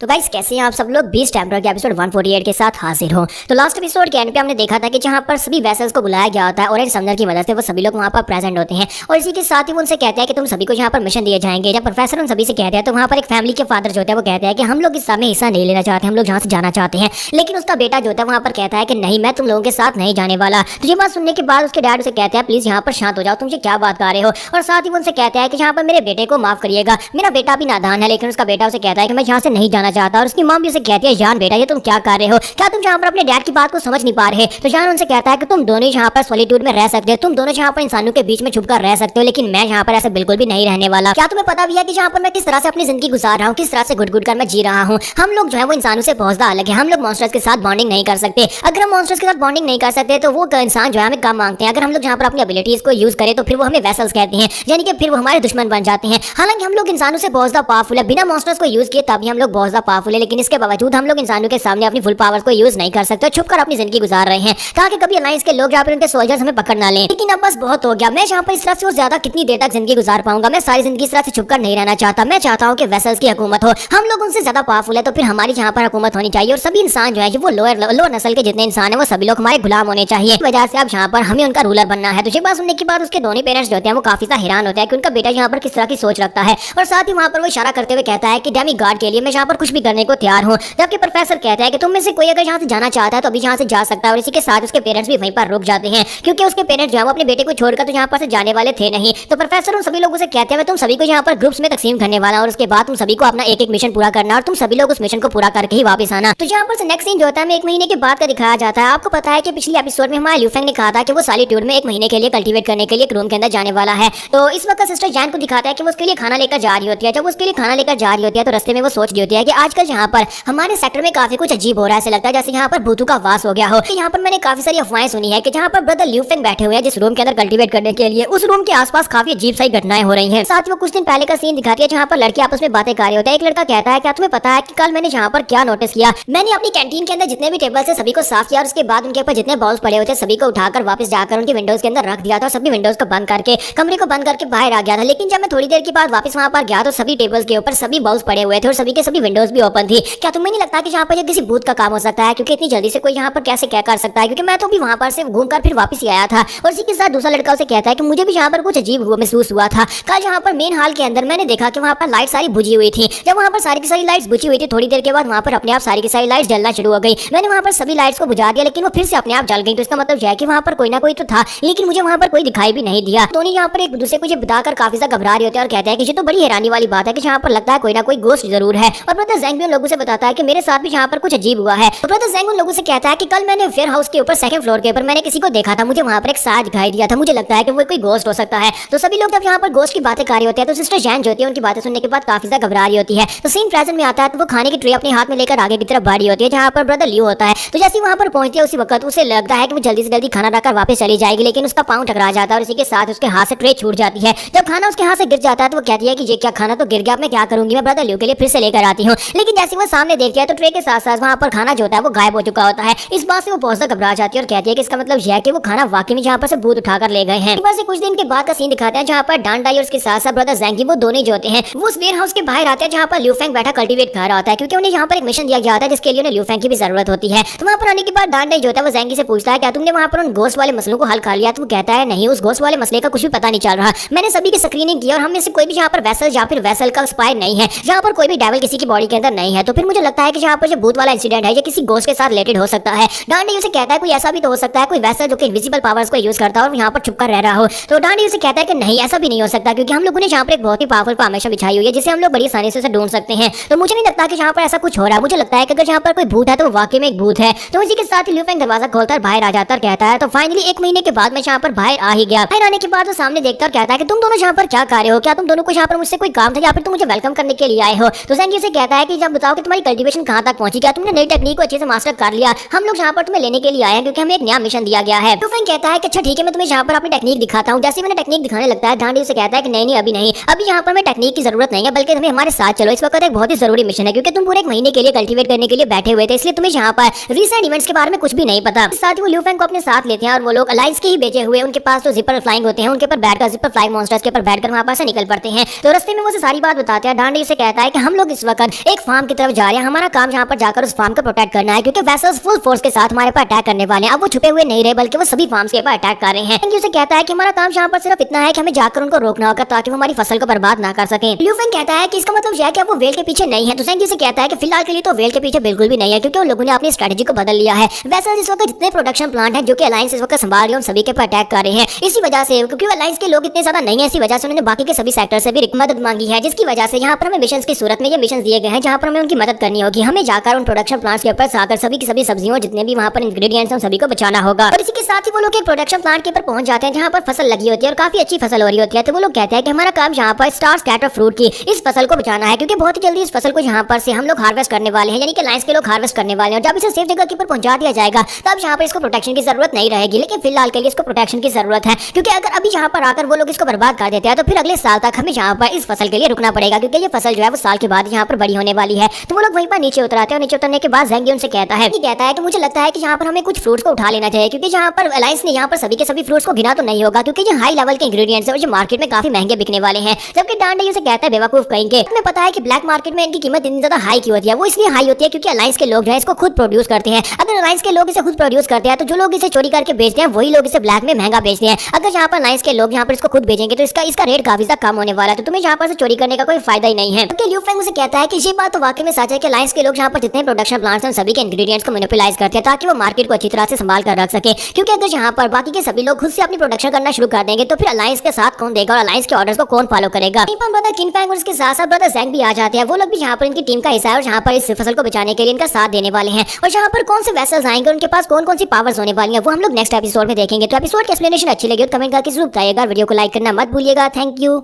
तो गाइस कैसे हैं आप सब लोग 20 टेम्परर के एपिसोड 148 के साथ हाजिर हो। तो लास्ट एपिसोड के एंड पे हमने देखा था कि जहां पर सभी वेसल्स को बुलाया गया होता है ऑरेंज समंदर की मदद से वो सभी लोग वहां पर प्रेजेंट होते हैं और इसी के साथ ही वो उनसे कहते हैं कि तुम सभी को यहाँ पर मिशन दिए जाएंगे। जब प्रोफेसर उन सभी से कहते हैं तो वहाँ पर एक फैमिली के फादर जो होते हैं वो कहते हैं कि हम लोग इस में हिस्सा नहीं लेना चाहते, हम लोग जहाँ से जाना चाहते हैं। लेकिन उसका बेटा जो होता है वहाँ पर कहता है कि नहीं, मैं तुम लोगों के साथ नहीं जाने वाला। तो ये बात सुनने के बाद उसके डैड उसे कहते हैं प्लीज यहाँ पर शांत हो जाओ, तुम क्या बात कर रहे हो। और साथ ही वो उनसे कहते हैं कि यहाँ पर मेरे बेटे को माफ करिएगा, मेरा बेटा भी नादान है। लेकिन उसका बेटा उसे कहता है कि मैं यहाँ से नहीं जाना चाहता। और उसकी मॉम भी उसे कहती है जान बेटा ये तुम क्या कर रहे हो, क्या तुम यहाँ पर अपने डैड की बात को समझ नहीं पा रहे। तो जान उनसे कहता है कि तुम दोनों यहाँ पर सॉलिट्यूड में रह सकते हो, तुम दोनों यहाँ पर इंसानों के बीच में छुपकर रह सकते हो, लेकिन मैं यहाँ पर ऐसे बिल्कुल भी नहीं रहने वाला। क्या तुम्हें पता भी है कि यहाँ पर मैं किस तरह से अपनी जिंदगी गुजार रहा हूँ, किस तरह से घुट घुट कर मैं जी रहा हूँ। हम लोग जो है वो इंसानों से बहुत अलग है, हम लोग मॉन्स्टर्स के साथ बॉन्डिंग नहीं कर सकते। अगर हम मॉन्स्टर्स के साथ बॉन्डिंग नहीं कर सकते तो वो इंसान जो है हमें कम मांगते हैं। अगर हम लोग यहाँ पर अपनी एबिलिटीज को यूज करें तो फिर वो हमें वेसल्स कहते हैं, यानी कि फिर वो हमारे दुश्मन बन जाते हैं। हालांकि हम लोग इंसानों से बहुत ज्यादा पावरफुल है, बिना मॉन्स्टर्स को यूज किए तभी हम लोग बहुत ज्यादा पावरफुल है, लेकिन इसके बावजूद हम लोग इंसानों के सामने अपनी फुल पावर्स को यूज नहीं कर सकते, छुपकर अपनी जिंदगी गुजार रहे हैं ताकि कभी अलायंस के लोग या फिर उनके सोल्जर्स हमें पकड़ ना लें। लेकिन अब बस बहुत हो गया, मैं यहाँ पर इस तरह से और ज्यादा कितनी देर तक जिंदगी गुजार पाऊंगा। मैं सारी जिंदगी इस तरह से छुपकर नहीं रहना चाहता। मैं चाहता हूँ कि वेसल्स की हुकूमत हो, हम लोग उनसे ज्यादा पावरफुल है तो फिर हमारी यहाँ पर हुकूमत होनी चाहिए और सभी इंसान जो है वो लोअर नस्ल के जितने इंसान है वो सभी लोग हमारे गुलाम होने चाहिए। इस वजह से अब यहाँ पर हमें उनका रूलर बनना है। तो ये बात सुनने के बाद उसके दोनों पेरेंट्स जो होते हैं वो काफी सा हैरान होते हैं कि उनका बेटा यहाँ पर किस तरह की सोच रखता है। और साथ ही वहाँ पर वो इशारा करते हुए कहता है कि डेमी गार्ड के लिए मैं यहाँ पर कुछ भी करने को तैयार हूँ। जबकि प्रोफेसर कहता है कि तुम में से कोई अगर यहाँ से जाना चाहता है तो अभी यहाँ से जा सकता है। और इसी के साथ उसके पेरेंट्स भी वहीं पर रुक जाते हैं क्योंकि उसके पेरेंट्स जो है वो अपने बेटे को छोड़कर तो यहाँ पर से जाने वाले थे नहीं। तो प्रोफेसर उन सभी लोगों से कहते हैं मैं तुम सभी को यहाँ पर ग्रुप्स में तकसीम करने वाला और उसके बाद तुम सभी को अपना एक एक मिशन पूरा करना और तुम सभी लोग उस मिशन को पूरा करके ही वापस आना। तो यहाँ पर से नेक्स्ट सीन जो होता है एक महीने के बाद का दिखाया जाता है। आपको पता है कि पिछले एपिसोड में हमारे ल्यूफेंग ने कहा था कि वो सॉलिट्यूड में एक महीने के लिए कल्टीवेट करने के लिए एक रूम के अंदर जाने वाला है। तो इस वक्त सिस्टर जैन को दिखाता है कि वो उसके लिए खाना लेकर जा रही होती है। जब उसके लिए खाना लेकर जा रही होती है तो रास्ते में वो सोच रही होती है कि आजकल यहाँ पर हमारे सेक्टर में काफी कुछ अजीब हो रहा है। ऐसा लगता है जैसे यहाँ पर भूतों का वास हो गया हो। यहाँ पर मैंने काफी सारी अफवाहें सुनी है कि जहाँ पर ब्रदर ल्यूफेंग बैठे हुए हैं जिस रूम के अंदर कल्टीवेट करने के लिए, उस रूम के आसपास काफी अजीब सी घटनाएं हो रही हैं। साथ ही वो कुछ दिन पहले का सीन दिखाती है जहाँ पर लड़के आपस में बातें कर रहे होते हैं। एक लड़का कहता है क्या तुम्हें पता है कि कल मैंने यहाँ पर क्या नोटिस किया, मैंने अपनी कैंटीन के अंदर जितने भी टेबल से सभी को साफ किया और उसके बाद उनके ऊपर जितने बॉल्स पड़े होते सभी को उठाकर वापस जाकर उनके विंडोज के अंदर रख दिया था। सभी विंडोज को बंद करके कमरे को बंद करके बाहर आ गया था। लेकिन जब मैं थोड़ी देर के बाद वापस वहां पर गया तो सभी टेबल्स के ऊपर सभी बॉल्स पड़े हुए थे और सभी के सभी विंडोज भी ओपन थी। क्या तुम्हें नहीं लगता कि यहाँ पर ये किसी भूत का काम हो सकता है, क्योंकि इतनी जल्दी से कोई यहाँ पर कैसे क्या कर सकता है, क्योंकि मैं तो भी वहां पर से घूमकर फिर वापस ही आया था। और इसी के साथ दूसरा लड़का उसे कहता है कि मुझे भी यहाँ पर कुछ अजीब महसूस हुआ था। कल यहाँ पर मेन हॉल के अंदर मैंने देखा कि वहाँ पर लाइट सारी बुझी हुई थी। जब वहाँ पर सारी की सारी लाइट्स बुझी हुई थी थोड़ी देर के बाद वहाँ पर अपने आप सारी की सारी लाइट्स जलना शुरू हो गई। मैंने वहाँ पर सभी लाइट्स को बुझा दिया लेकिन वो फिर से अपने आप जल गई। तो इसका मतलब यह है कि वहाँ पर कोई ना कोई तो था लेकिन मुझे वहाँ पर कोई दिखाई भी नहीं दिया। दोनों यहाँ पर एक दूसरे को बताकर काफी ज्यादा घबरा रहे होते हैं और कहते हैं कि ये तो बड़ी हैरानी वाली बात है कि यहाँ पर लगता है कोई ना कोई गोश्त जरूर है। और ब्रदर ज़ेंग भी उन लोगों से बताता है कि मेरे साथ भी यहाँ पर कुछ अजीब हुआ है। और ब्रदर ज़ेंग उन लोगों से कहता है कि कल मैंने फेयर हाउस के ऊपर सेकंड फ्लोर के ऊपर मैंने किसी को देखा था, मुझे वहाँ पर एक साज दिखाई दिया था, मुझे लगता है कि वो कोई गोश्त हो सकता है। तो सभी लोग जब यहाँ पर गोश्त की बातें कर रहे होते हैं तो सिस्टर जैन जो होती है उनकी बातें सुनने के बाद काफी ज्यादा घबरा रही होती है। तो सीन प्रेजेंट में आता है तो वो खाने की ट्रे अपने हाथ में लेकर आगे की तरफ बढ़ रही होती है जहाँ पर ब्रदर लियो होता है। तो जैसे वहाँ पर पहुंचती है उसी वक्त उसे लगता है कि वो जल्दी से जल्दी खाना रखकर वापस चली जाएगी, लेकिन उसका पाँव टकरा जाता है और इसी के साथ उसके हाथ से ट्रे छूट जाती है। जब खाना उसके हाथ से गिर जाता है तो वो कहती है कि ये क्या, खाना तो गिर गया, मैं क्या करूंगी, मैं ब्रदर लियो के लिए फिर से लेकर आती हूँ। लेकिन जैसे वो सामने देखती है तो ट्रे के साथ साथ वहाँ पर खाना जो होता है वो गायब हो चुका होता है। इस बात से वो बहुत ज्यादा घबरा जाती है और कहती है कि इसका मतलब यह है कि वो खाना वाकई में यहाँ पर से भूत उठाकर ले गए हैं। बस कुछ दिन के बाद का सीन दिखाते हैं जहाँ पर डान डाई और उसके साथ साथ ब्रदर ज़ेंग वो दोनों जो होते हैं वो उस वेयर हाउस के बाहर आते हैं जहाँ पर ल्यूफेंग बैठा कल्टीवेट कर रहा होता है, क्योंकि उन्हें यहाँ पर एक मिशन दिया गया होता है जिसके लिए उन्हें ल्यूफेंग की भी जरूरत होती है। तो वहाँ पर आने के बाद डान डाई जो होता है वो ज़ेंग से पूछता है क्या तुमने वहाँ पर उन गोश्त वाले मसलों को हल कर लिया। तो वो कहता है नहीं, उस गोश्त वाले मसले का कुछ भी पता नहीं चल रहा, मैंने सभी की स्क्रीनिंग की और हम में से कोई भी यहाँ पर वेसल या फिर वेसल का स्पायर नहीं है, यहाँ पर कोई भी डेविल किसी की बॉडी के अंदर नहीं है। तो फिर मुझे लगता है कि यहाँ पर जो भूत वाला इंसिडेंट है ये किसी गोश्त के साथ रिलेटेड हो सकता है। डान डाई उसे कहता है कोई ऐसा भी तो हो सकता है कोई वेसल जो कि इनविजिबल पावर्स को यूज करता है और यहाँ पर छुपकर रह रहा हो। तो डान डाई उसे कहता है कि नहीं, ऐसा भी नहीं हो सकता क्योंकि हम लोगों ने यहाँ पर एक बहुत ही पावरफुल हमेशा बिछाई हुई है जिसे हम लोग बड़ी आसानी से ढूंढ सकते हैं। तो मुझे नहीं लगता कि यहाँ पर ऐसा कुछ हो रहा है, मुझे लगता है कि अगर यहाँ पर कोई भूत है तो वाकई में एक भूत है। तो इसी के साथ ही ल्यूफेंग दरवाजा खोलकर बाहर आ जाता और कहता है तो फाइनली एक महीने के बाद मैं यहाँ पर बाहर आ ही गया। बाहर आने के बाद वो सामने देखता और कहता है कि तुम दोनों यहाँ पर क्या कर रहे हो, क्या तुम दोनों को यहाँ पर मुझसे कोई काम था या फिर तुम मुझे वेलकम करने के लिए आए हो। तो ज़ेंग से कहता है कि जब बताओ कि तुम्हारी कल्टीवेशन कहाँ तक पहुंची, क्या तुमने नई टेक्निक को अच्छे से मास्टर कर लिया, हम लोग यहाँ पर तुम्हें लेने के लिए आए हैं क्योंकि हमें एक नया मिशन दिया गया है। ल्यूफेंग कहता है कि अच्छा ठीक है, मैं तुम्हें यहाँ पर अपनी टेक्निक दिखाता हूँ। जैसे मैंने टेक्निक दिखाने लगता है डांडी उसे कहता है कि नहीं अभी नहीं, अभी यहाँ पर मैं टेक्निक की जरूरत नहीं है, बल्कि तुम्हें हमारे साथ चलो, इस वक्त एक बहुत ही जरूरी मिशन है क्योंकि तुम पूरे एक महीने के लिए कल्टीवेट करने के लिए बैठे हुए थे, इसलिए तुम्हें यहाँ पर रीसेंट इवेंट्स के बारे में कुछ भी नहीं पता। साथ ही वो ल्यूफेंग को अपने साथ लेते हैं और वो लोग अलायंस के ही भेजे हुए उनके पास तो जिपर फ्लाइंग होते हैं, उनके ऊपर बैठकर जिपर फ्लाइंग मॉन्स्टर्स के ऊपर बैठकर वहां पर से निकल पड़ते हैं। तो रास्ते में वो सारी बात बताते हैं। डांडी उसे कहता है कि हम लोग इस वक्त एक फार्म की तरफ जा रहे हैं। हमारा काम यहाँ पर जाकर उस फार्म को प्रोटेक्ट करना है, क्योंकि वेसल्स फुल फोर्स के साथ हमारे पर अटैक करने वाले हैं। अब वो छुपे हुए नहीं रहे, बल्कि वो सभी फार्म्स के ऊपर अटैक कर रहे हैं। जेंगी उसे कहता है कि हमारा काम यहाँ पर सिर्फ इतना है कि हमें जाकर उनको रोकना होगा, ताकि वो हमारी फसल को बर्बाद ना कर सके। लियू फेंग कहता है कि इसका मतलब यह है कि वो वेल के पीछे नहीं है। तो जेंगी उसे कहता है कि फिलहाल के लिए तो वेल के पीछे बिल्कुल भी नहीं है, क्योंकि उन लोगों ने अपनी स्ट्रेटेजी को बदल लिया है। वैसे इस वक्त जितने प्रोडक्शन प्लांट है जो कि अलायंस इस वक्त संभाल रही है, उन सभी के ऊपर अटैक कर रहे हैं। इसी वजह से, क्योंकि अलायंस के लोग इतने ज्यादा नहीं है, इसी वजह से उन्होंने बाकी के सभी सेक्टर से भी मदद मांगी है, जिसकी वजह से यहाँ पर हमें मिशन की सूरत में ये मिशन दिए गए हैं, जहाँ पर हमें उनकी मदद करनी होगी। हमें जाकर उन प्रोडक्शन प्लांट्स के ऊपर जाकर सभी की सभी सब्जियों, जितने भी वहाँ पर इंग्रेडिएंट्स हैं, सभी को बचाना होगा। और इसी के साथ ही वो लोग एक प्रोडक्शन प्लांट के ऊपर पहुंच जाते हैं, जहाँ पर फसल लगी होती है और काफी अच्छी फसल हो रही होती है। तो वो लोग कहते हैं कि हमारा काम यहाँ पर स्टार स्कैटर फ्रूट की इस फसल को बचाना है, क्योंकि बहुत ही जल्दी इस फसल को यहाँ पर से हम लोग हार्वेस्ट करने वाले हैं, यानी कि अलायंस के लोग हार्वेस्ट करने वाले हैं। और जब इसे सेफ जगह के ऊपर पहुंचा दिया जाएगा, तब यहाँ पर इसको प्रोटेक्शन की जरूरत नहीं रहेगी। लेकिन फिलहाल के लिए इसको प्रोटेक्शन की जरूरत है, क्योंकि अगर अभी यहाँ पर आकर वो लोग इसको बर्बाद कर देते हैं, तो फिर अगले साल तक हमें यहाँ पर इस फसल के लिए रुकना पड़ेगा, क्योंकि ये फसल जो है वो साल के बाद यहाँ पर बड़ी होने वाली है। तो वो लोग वहीं पर नीचे उतराते हैं, और नीचे उतरने के बाद जेंगी उनसे कहता है कि मुझे लगता है कि यहाँ पर हमें कुछ फ्रूट्स को उठा लेना चाहिए, क्योंकि यहाँ पर अलायंस ने यहाँ पर सभी के सभी फ्रूट्स को गिना तो नहीं होगा, क्योंकि ये हाई लेवल के इंग्रेडिएंट्स है और जो मार्केट में काफी महंगे बिकने वाले हैं। जबकि डांडे उसे कहता है बेवकूफ कहेंगे, तुम्हें पता है कि ब्लैक मार्केट में इनकी कीमत इतनी ज्यादा हाई क्यों होती है? वो इसलिए हाई होती है क्योंकि अलायंस के लोग जो है इसको खुद प्रोड्यूस करते हैं। अगर अलायंस के लोग इसे खुद प्रोड्यूस करते हैं, तो जो लोग इसे चोरी करके बेचते हैं वही लोग इसे ब्लैक में महंगा बेचते हैं। अगर यहाँ पर अलायंस के लोग यहाँ पर इसको खुद बेचेंगे, तो इसका रेट काफी ज्यादा कम होने वाला है। तो तुम्हें यहाँ पर से चोरी करने का कोई फायदा ही नहीं है। क्योंकि लियू फेंग उसे कहता है कि ये बात तो वाकई में सच है कि अलायंस के लोग यहाँ पर जितने प्रोडक्शन प्लांट्स हैं सभी के इंग्रेडिएंट्स को मोनोपोलाइज करते हैं, ताकि वो मार्केट को अच्छी तरह से संभाल कर रख सके। क्योंकि अगर यहाँ पर बाकी के सभी लोग खुद से अपनी प्रोडक्शन करना शुरू कर देंगे, तो फिर अलायंस के साथ कौन देगा और अलायंस के ऑर्डर्स को कौन फॉलो करेगा? ब्रदर किन फेंग और उसके साथ साथ ब्रदर जेंग भी आ जाते हैं। वो लोग भी यहाँ पर इनकी टीम का हिस्सा है और यहाँ पर इस फसल को बचाने के लिए इनका साथ देने वाले हैं। और यहाँ पर कौन से वेसल्स आएंगे, उनके पास कौन कौन सी पावर्स होने वाली हैं, वो हम लोग नेक्स्ट एपिसोड में देखेंगे। तो एपिसोड की एक्सप्लेनेशन अच्छी लगी तो कमेंट करके जरूर बताइएगा। वीडियो को लाइक करना मत भूलिएगा। Thank you.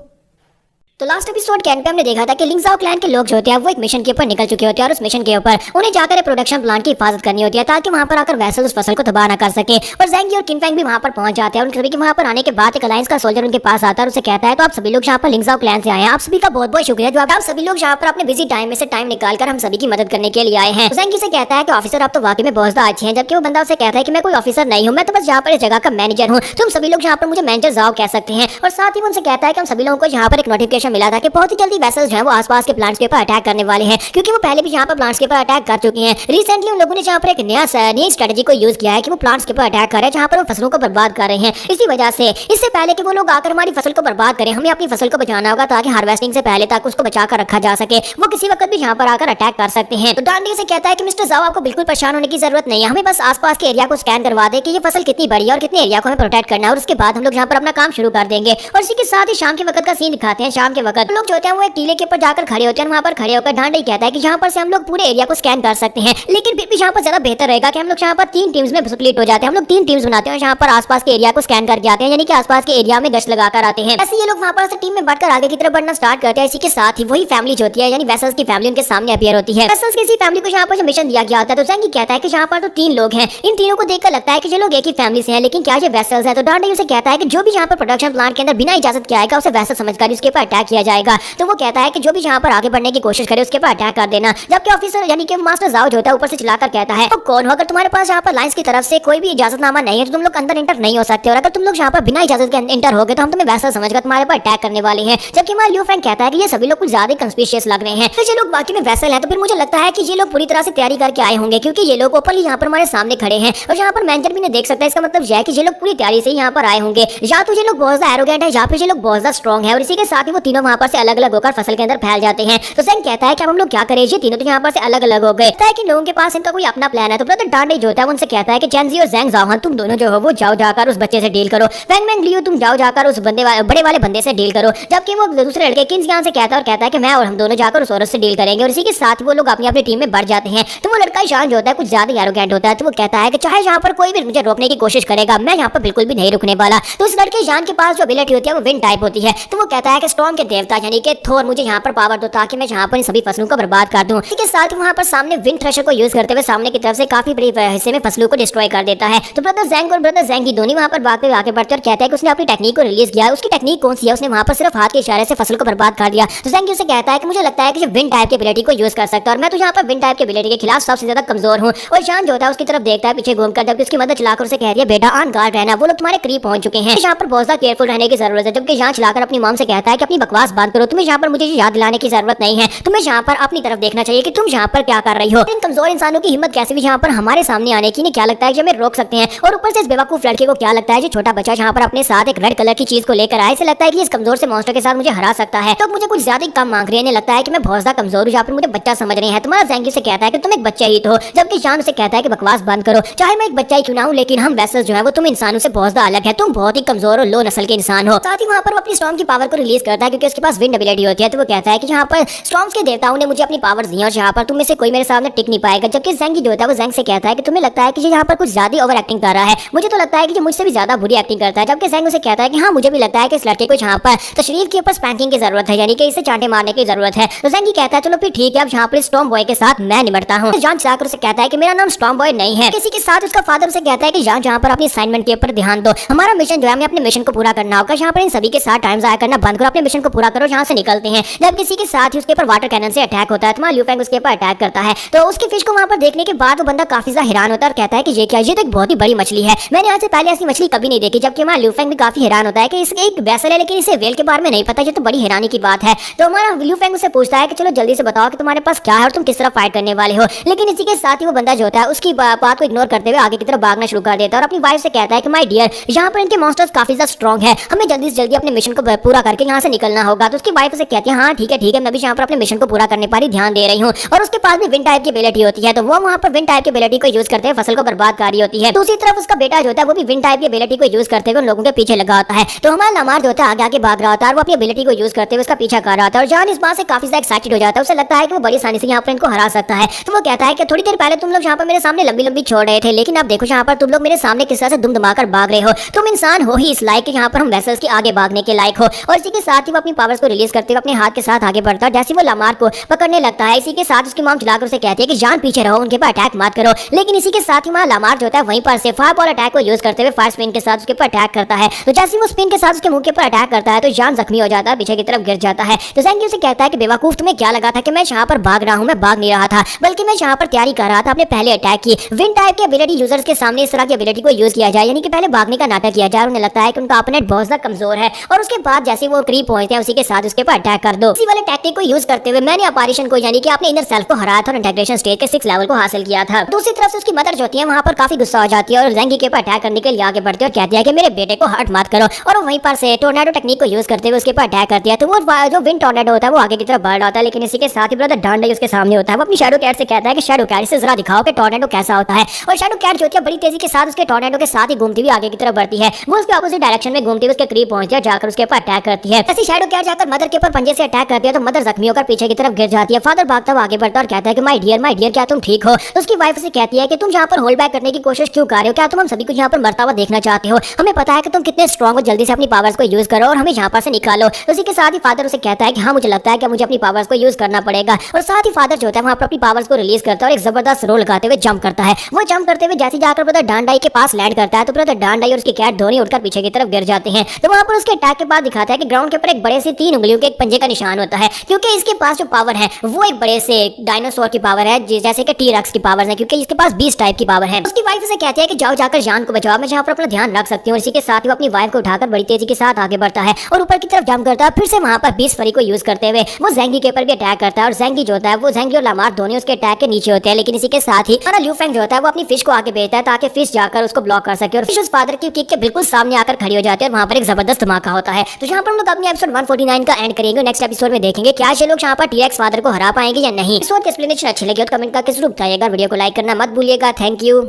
तो लास्ट एपिसोड के एंड पे हमने देखा था कि लिंगजाओ क्लैन के लोग जो होते हैं वो एक मिशन के ऊपर निकल चुके होते हैं, और उस मिशन के ऊपर उन्हें जाकर प्रोडक्शन प्लांट की हिफाजत करनी होती है, ताकि वहां पर आकर वैसल उस फसल को तबाह न कर सके। और जेंगी और किन फेंग भी वहां पर पहुंच जाते हैं। उन सभी के वहां पर आने के बाद एक अलायंस का सोल्जर उनके पास आता है और उसे कहता है, तो आप सभी लोग यहाँ पर लिंगजाओ क्लैन से आए हैं, आप सभी का बहुत बहुत शुक्रिया जो आप सभी लोग यहाँ पर अपने बिजी टाइम में से टाइम निकालकर हम सभी की मदद करने के लिए आए हैं। जेंगी से कहता है कि ऑफिसर आप तो वाकई में बहुत ज्यादा अच्छे हैं। जबकि वो बंदा उसे कहता है कि मैं कोई ऑफिसर नहीं हूँ, मैं तो बस यहाँ पर इस जगह का मैनेजर हूँ, तुम सभी लोग यहाँ पर मुझे मैनेजर जाओ कह सकते हैं। और साथ ही उनसे कहता है कि हम सभी लोगों को यहाँ पर एक नोटिफिकेशन मिला था कि बहुत ही वेसल्स जो है वो आसपास के प्लांट्स के ऊपर अटैक करने वाले हैं, क्योंकि वो पहले भी यहाँ पर प्लांट्स के ऊपर अटैक कर चुके हैं। रिसेंटली उन लोगों ने यहाँ पर एक नई स्ट्रेटजी को यूज किया है कि वो प्लांट्स के ऊपर अटैक कर रहे हैं, जहाँ पर वो फसलों को बर्बाद कर रहे हैं। इसी वजह से इससे पहले कि वो लोग आकर हमारी फसल को बर्बाद करें, हमें अपनी फसल को बचाना होगा, ताकि हार्वेस्टिंग से पहले तक उसको बचा कर रखा जा सके। वो किसी वक्त भी यहाँ पर आकर अटैक कर सकते हैं। तो डांडी से कहता है कि मिस्टर जाओ आपको बिल्कुल परेशान होने की जरूरत नहीं है, हमें बस आसपास के एरिया को स्कैन करवा दे कि ये फसल कितनी बड़ी है और कितने एरिया को हमें प्रोटेक्ट करना है, और उसके बाद हम लोग यहाँ पर अपना काम शुरू कर देंगे। और इसी के साथ ही शाम के वक्त का सीन दिखाते हैं। शाम के वक्त लोग जो होते हैं वो एक टीले के ऊपर जाकर खड़े होते हैं। वहाँ पर खड़े होकर डांडी कहता है कि यहाँ पर से हम लोग पूरे एरिया को स्कैन कर सकते हैं, लेकिन फिर भी यहाँ पर ज्यादा बेहतर रहेगा कि हम लोग यहाँ पर 3 टीम्स में स्प्लिट हो जाते हैं। हम लोग 3 टीम्स बनाते हैं, यहाँ पर आसपास के एरिया को स्कैन करके आते हैं, यानी कि आसपास के एरिया में गश्त लगाकर आते हैं। ऐसे ये लोग वहाँ पर टीम में बढ़कर आगे की तरफ बढ़ना स्टार्ट करते हैं। इसी के साथ ही वही फैमिली जो होती है, यानी वेसल्स की फैमिली उनके सामने अपीयर होती है। वेसल्स की इसी फैमिली को यहाँ पर मिशन दिया गया होता है। तो जेंगी कहता है कि यहाँ पर तो 3 लोग हैं, इन तीनों को देखकर लगता है कि ये लोग एक ही फैमिली से हैं, लेकिन क्या ये वेसल्स है? तो डांडी उसे कहता है कि जो भी यहाँ पर प्रोडक्शन प्लांट के अंदर बिना इजाजत के आएगा उसे वेसल समझकर उसके ऊपर अटैक किया जाएगा। तो वो कहता है कि जो भी यहाँ पर आगे बढ़ने की कोशिश करे उसके ऊपर अटैक कर देना। जबकि ऑफिसर यानी कि मास्टर जाओ जो होता है ऊपर से चिल्लाकर कहता है, तो कौन हो, अगर तुम्हारे पास यहाँ पर लाइंस की तरफ से कोई भी इजाजतनामा नहीं है तो तुम लोग अंदर इंटर नहीं हो सकते, और अगर तुम लोग यहाँ पर बिना इजाजत के इंटर हो गए तो हम तुम्हें वैसा समझकर तुम्हारे पर अटैक करने वाले हैं। जबकि हमारा लियू फेंग कहता है कि ये सभी लोग कुछ ज्यादा कंस्पिशियस लग रहे हैं। तो ये लोग बाकी में वैसल हैं, तो फिर मुझे लगता है कि ये लोग पूरी तरह से तैयारी करके आए होंगे, क्योंकि ये लोग ओपनली यहाँ पर हमारे सामने खड़े हैं और यहाँ पर मैनेजर भी ने देख सकता है। इसका मतलब यह है कि ये लोग पूरी तैयारी से यहाँ पर आए होंगे। या तो ये लोग बहुत ज्यादा एरोगेंट है, या फिर ये लोग बहुत ज्यादा स्ट्रॉन्ग है, और इसी के साथ ही वो तीनों वहाँ पर से अलग अलग होकर फसल के अंदर फैल जाते हैं। तो जेंग कहता है कि हम लोग क्या करें, ये तीनों तो यहाँ पर से अलग अलग हो गए, कि लोगों के पास इनका कोई अपना प्लान है। तो ब्रदर डांडे जो होता है उनसे कहता है कि जेंजी और जेंग जाओ, तुम दोनों जो हो वो जाओ जाकर उस बच्चे से डील करो। फेंग मेंग लियो तुम जाओ जाकर उस बड़े वाले बंदे से डील करो। जबकि वो दूसरे लड़के किन्स यहाँ से कहता है और कहता है कि मैं और हम दोनों जाकर उस औरत से डील करेंगे। और इसी के साथ वो लोग अपनी अपनी टीम में बढ़ जाते हैं। तो वो लड़का शान जो होता है कुछ ज्यादा एरोगेंट होता है, तो वो कहता है कि चाहे यहाँ पर कोई भी मुझे रोकने की कोशिश करेगा, मैं यहाँ पर बिल्कुल भी नहीं रुकने वाला। तो उस लड़के शान के पास जो एबिलिटी होती है वो विंड टाइप होती है। तो वो कहता है कि स्टॉर्म के देवता यानी कि थोर मुझे यहाँ पर पावर दो, ताकि मैं यहाँ पर सभी फसलों को बर्बाद कर दूं। इसके साथ वहाँ पर सामने विंड थ्रेशर को यूज करते हुए सामने की तरफ से काफी बड़ी हिस्से में फसलों को डिस्ट्रॉय कर देता है। तो ब्रदर जेंग और ब्रदर जेंगी दोनों वहाँ पर बात पे आगे बढ़ते और कहता है कि उसने अपनी टेक्निक को रिलीज किया। उसकी टेक्निक कौन सी है? उसने वहाँ पर सिर्फ हाथ के इशारे से फसल को बर्बाद कर दिया। तो जेंगी उसे कहता है कि मुझे लगता है कि विंड टाइप की एबिलिटी को यूज कर सकता है, और मैं तो यहाँ पर विंड टाइप की एबिलिटी के खिलाफ सबसे ज्यादा कमजोर हूँ। और शान जो होता है उसकी तरफ देखता है पीछे घूमकर, जबकि उसकी मदद चलाकर उसे कह रही है बेटा ऑन गार्ड रहना, वो लोग तुम्हारे करीब पहुंच चुके हैं, यहाँ पर बहुत ज्यादा केयरफुल रहने की जरूरत है। जबकि यहाँ चलाकर अपनी मॉम से कहता है कि अपनी बकवास बकवास बंद करो, तुम्हें यहाँ पर मुझे याद दिलाने की जरूरत नहीं है, तुम्हें यहाँ पर अपनी तरफ देखना चाहिए कि तुम यहाँ पर क्या कर रही हो। इन कमजोर इंसानों की हिम्मत कैसे भी यहाँ पर हमारे सामने आने की, क्या लगता है कि हमें रोक सकते हैं। और ऊपर से इस बेवकूफ लड़के को क्या लगता है जो छोटा बच्चा यहाँ पर अपने साथ एक रेड कलर की चीज को लेकर आए, इसे लगता है कि इस कमजोर से मॉन्स्टर के साथ मुझे हरा सकता है, तो मुझे कुछ ज्यादा ही कम मांग रही है। लगता है कि मैं बहुत ज्यादा कमजोर हूँ, यहाँ पर मुझे बच्चा समझ रहे हैं। तुम्हारा ज़ेंगी से कहता है कि तुम एक बच्चा ही तो, जबकि जान उसे कहता है कि बकवास बंद करो, चाहे मैं एक बच्चा ही क्यों ना हूँ, लेकिन हम वैसल जो है वो तुम इंसानों से बहुत ज्यादा अलग है, तुम बहुत ही कमजोर और लो नस्ल के इंसान हो। साथ ही वहाँ पर वो अपनी स्टॉर्म की पावर को रिलीज करता है क्योंकि उसके पास विंड एबिलिटी होती है। तो वो कहता है कि यहाँ पर स्टॉर्म्स के देवताओं ने मुझे अपनी पावर दी और यहाँ पर तुम में से कोई मेरे सामने टिक नहीं पाएगा। जबकि ज़ेंगी जो होता है वो ज़ेंग से कहता है कि तुम्हें लगता है कि यहाँ पर कुछ ज्यादा ओवर एक्टिंग कर रहा है, मुझे तो लगता है कि मुझसे भी ज्यादा बुरी एक्टिंग करता है। जबकि ज़ेंग उसे कहता है कि हाँ मुझे भी लगता है कि इस लड़के को यहाँ पर तशरीफ के ऊपर स्पैंकिंग की जरूरत है, यानी कि इसे चांटे मारने की जरूरत है। तो ज़ेंगी कहता है चलो फिर ठीक है, अब यहाँ पर स्टॉर्म बॉय के साथ मैं निपटता हूँ। जान चाकर उसे कहता है कि मेरा नाम स्टॉर्म बॉय नहीं है। किसी के साथ उसका फादर उसे कहता है कि जान जहाँ पर अपनी असाइनमेंट के ऊपर ध्यान दो, हमारा मिशन जो है हमें अपने मिशन को पूरा करना होगा, यहाँ पर इन सभी के साथ टाइम जाया करना बंद करो, अपने मिशन को पूरा करो, यहाँ से निकलते हैं। जब किसी के साथ ही उसके ऊपर वाटर कैनन से अटैक होता है, तुम्हारा ल्यू फेंग उसके ऊपर अटैक करता है। तो उसके फिश को वहाँ पर देखने के बाद वो बंदा काफी ज्यादा हैरान होता है और कहता है कि ये क्या, ये तो एक बहुत ही बड़ी मछली है, मैंने आज से पहले ऐसी मछली कभी नहीं देखी। जबकि हमारा ल्यू फेंग भी काफी हैरान होता है कि इसके एक वैसल है लेकिन इसे वेल के बारे में नहीं पता, ये तो बड़ी हैरानी की बात है। तो हमारा ल्यू फेंग उससे पूछता है कि चलो जल्दी से बताओ कि तुम्हारे पास क्या है और तुम किस तरह फाइट करने वाले हो। लेकिन इसी के साथ ही वो बंदा जो होता है उसकी बात को इग्नोर करते हुए आगे की तरफ भागना शुरू कर देता है और अपनी वाइफ से कहता है कि माय डियर, यहाँ पर इनके मॉन्स्टर्स काफी ज्यादा स्ट्रॉन्ग है, हमें जल्दी से जल्दी अपने मिशन को पूरा करके यहाँ से निकलना होगा। तो उसकी वाइफ से कहती है हाँ ठीक है, मैं भी यहाँ पर अपने मिशन को पूरा करने पर ही ध्यान दे रही हूँ। और उसके पास भी विंड टाइप की एबिलिटी होती है, तो वो वहाँ पर विंड टाइप की एबिलिटी को यूज करते हुए फसल को बर्बाद कर रही होती है। दूसरी तरफ उसका बेटा जो होता है वो भी विंड टाइप की एबिलिटी को यूज करते हुए उन लोगों के पीछे लगा होता है। तो हमारा लामार जो होता है आगे आगे भाग रहा होता है, वो अपनी एबिलिटी को यूज करते हुए उसका पीछा कर रहा होता है। और जान इस बात से काफी ज्यादा एक्साइटेड हो जाता है, उसे लगता है कि वो बड़ी आसानी से यहाँ पर इनको हरा सकता है। तो वो कहता है कि थोड़ी देर पहले तुम लोग यहाँ पर मेरे सामने लंबी लंबी छोड़ रहे थे, लेकिन अब देखो यहाँ पर तुम लोग मेरे सामने किस तरह से दुम दमाकर भाग रहे हो, तुम इंसान हो ही इस लायक कि यहाँ पर हम वेसल्स के आगे भागने के लायक हो। और इसी के साथ ही वो अपनी पावर्स को रिलीज करते हुए अपने हाथ के साथ आगे बढ़ता है, जैसे वो लामार को पकड़ने लगता है। इसी के साथ उसकी मॉम चिल्लाकर उसे कहती है कि जान पीछे रहो, उनके पर अटैक मत करो। लेकिन इसी के साथ ही वहाँ लामार जो होता है वहीं पर से फायर बॉल अटैक को यूज करते हुए फायर स्पिन के साथ उसके ऊपर अटैक करता है। तो जैसे वो स्पिन के साथ उसके मुंह के ऊपर अटैक करता है तो जान जख्मी हो जाता है, पीछे की तरफ गिर जाता है। तो ज़ेंगी उसे कहता है कि बेवकूफ, तुम्हें क्या लगा था कि मैं यहाँ पर भाग रहा हूँ, मैं भाग नहीं रहा था, बल्कि मैं यहाँ पर तैयारी कर रहा था अपने पहले अटैक की। विंड टाइप के एबिलिटी यूजर्स के सामने इस तरह की एबिलिटी को यूज किया जाए, यानी कि पहले भागने का नाटक किया जाए। उन्हें लगता है कि उनका अपोनेंट बहुत ज्यादा कमजोर है और उसके बाद जैसे वो करीब पहुंचते हैं उसी के साथ उसके ऊपर अटैक कर दो। इसी वाले टैक्टिक को यूज करते हुए मैंने ऑपरेशन को यानी कि अपने इनर सेल्फ को हराया था और इंटीग्रेशन स्टेज के 6 लेवल को हासिल किया था। दूसरी तरफ से उसकी मदर जो होती है वहां पर काफी गुस्सा हो जाती है और ज़ेंगी के ऊपर अटैक करने के लिए आगे बढ़ती है और कहती है कि मेरे बेटे को हर्ट मत करो। और वो वहीं पर से टोर्नेडो टेक्निक को यूज करते हुए उसके ऊपर अटैक करती है। तो वो जो विंड टोर्नेडो होता है वो आगे की तरफ बढ़ होता है, लेकिन इसी के साथ ही ब्रदर डांडा उसके सामने होता है। वो अपनी शैडो कैट से कहता है कि शैडो कैट इसे जरा दिखाओ कि टोर्नेडो कैसा होता है। और शैडो कैट जो होती है बड़ी तेजी के साथ उसके टोर्नेडो के साथ ही घूमती हुई आगे की तरफ बढ़ती है। वो उसके अपोजिट डायरेक्शन में घूमती हुई उसके करीब पहुंचती है, जाकर उसके ऊपर अटैक करती है। ऐसी शैडो कैट जाकर मदर के ऊपर पंजे से अटैक करती है तो मदर जख्मी होकर पीछे की तरफ गिर जाती है। फादर भागता हुआ आगे बढ़ता और कहता है कि माय डियर क्या तुम ठीक हो। तो उसकी वाइफ से कहती है कि तुम यहाँ पर होल्ड बैक करने की कोशिश क्यों कर रहे हो, क्या तुम हम सभी कुछ यहाँ पर मरता हुआ देखना चाहते हो, हमें पता है कि तुम कितने स्ट्रॉन्ग हो, जल्दी से अपनी पावर्स को यूज करो और हमें यहाँ पर से निकालो। उसी के साथ ही फादर उसे कहता है कि हाँ मुझे लगता है कि मुझे अपनी पावर्स को यूज करना पड़ेगा। और साथ ही फादर जो होता है वहाँ पर अपनी पावर्स को रिलीज करता है और एक जबरदस्त रोल लगाते हुए जंप करता है। वो जंप करते हुए जैसे जाकर ब्रदर डांडाई के पास लैंड करता है तो ब्रदर डांडाई और उसकी कैट दोनों उठकर पीछे की तरफ गिर जाते हैं। तो वहाँ पर उसके अटैक के बाद दिखाता है कि ग्राउंड के ऊपर एक बड़े से 3 उंगलियों के एक पंजे का निशान होता है, क्योंकि इसके पास जो पावर है वो एक बड़े से डायनासोर की पावर है, जैसे कि टी-रेक्स की पावर है, क्योंकि इसके पास 20 टाइप की पावर है। उसकी वाइफ से कहती है कि जाओ जाकर जान को बचाओ, मैं जहाँ पर अपना ध्यान रख सकती हूँ। इसी के साथ ही वो अपनी वाइफ को उठाकर बड़ी तेजी के साथ आगे बढ़ता है और ऊपर की तरफ जंप करता है। फिर से वहाँ पर 20 फरी को यूज करते हुए वो ज़ेंगी के ऊपर भी अटैक करता है और ज़ेंगी जो होता है वो ज़ेंगी और लामार दोनों उसके अटैक के नीचे होते हैं। लेकिन इसी के साथ ही हमारा ल्यू फेंग जो होता है वो अपनी फिश को आगे भेजता है ताकि फिश जाकर उसको ब्लॉक कर सके और फिश उस फादर की किक के बिल्कुल सामने आकर खड़ी हो जाती है और वहाँ पर एक जबरदस्त धमाका होता है। तो यहाँ पर हम लोग अपने एपिसोड 149 का एंड करेंगे। नेक्स्ट एपिसोड में देखेंगे क्या ये लोग यहाँ पर टी-रेक्स फादर को हरा पाएंगे या नहीं। इस वक्त एक्सप्लेनेशन अच्छी लगी तो कमेंट करके जरूर बताइएगा, वीडियो को लाइक करना मत भूलिएगा। Thank you.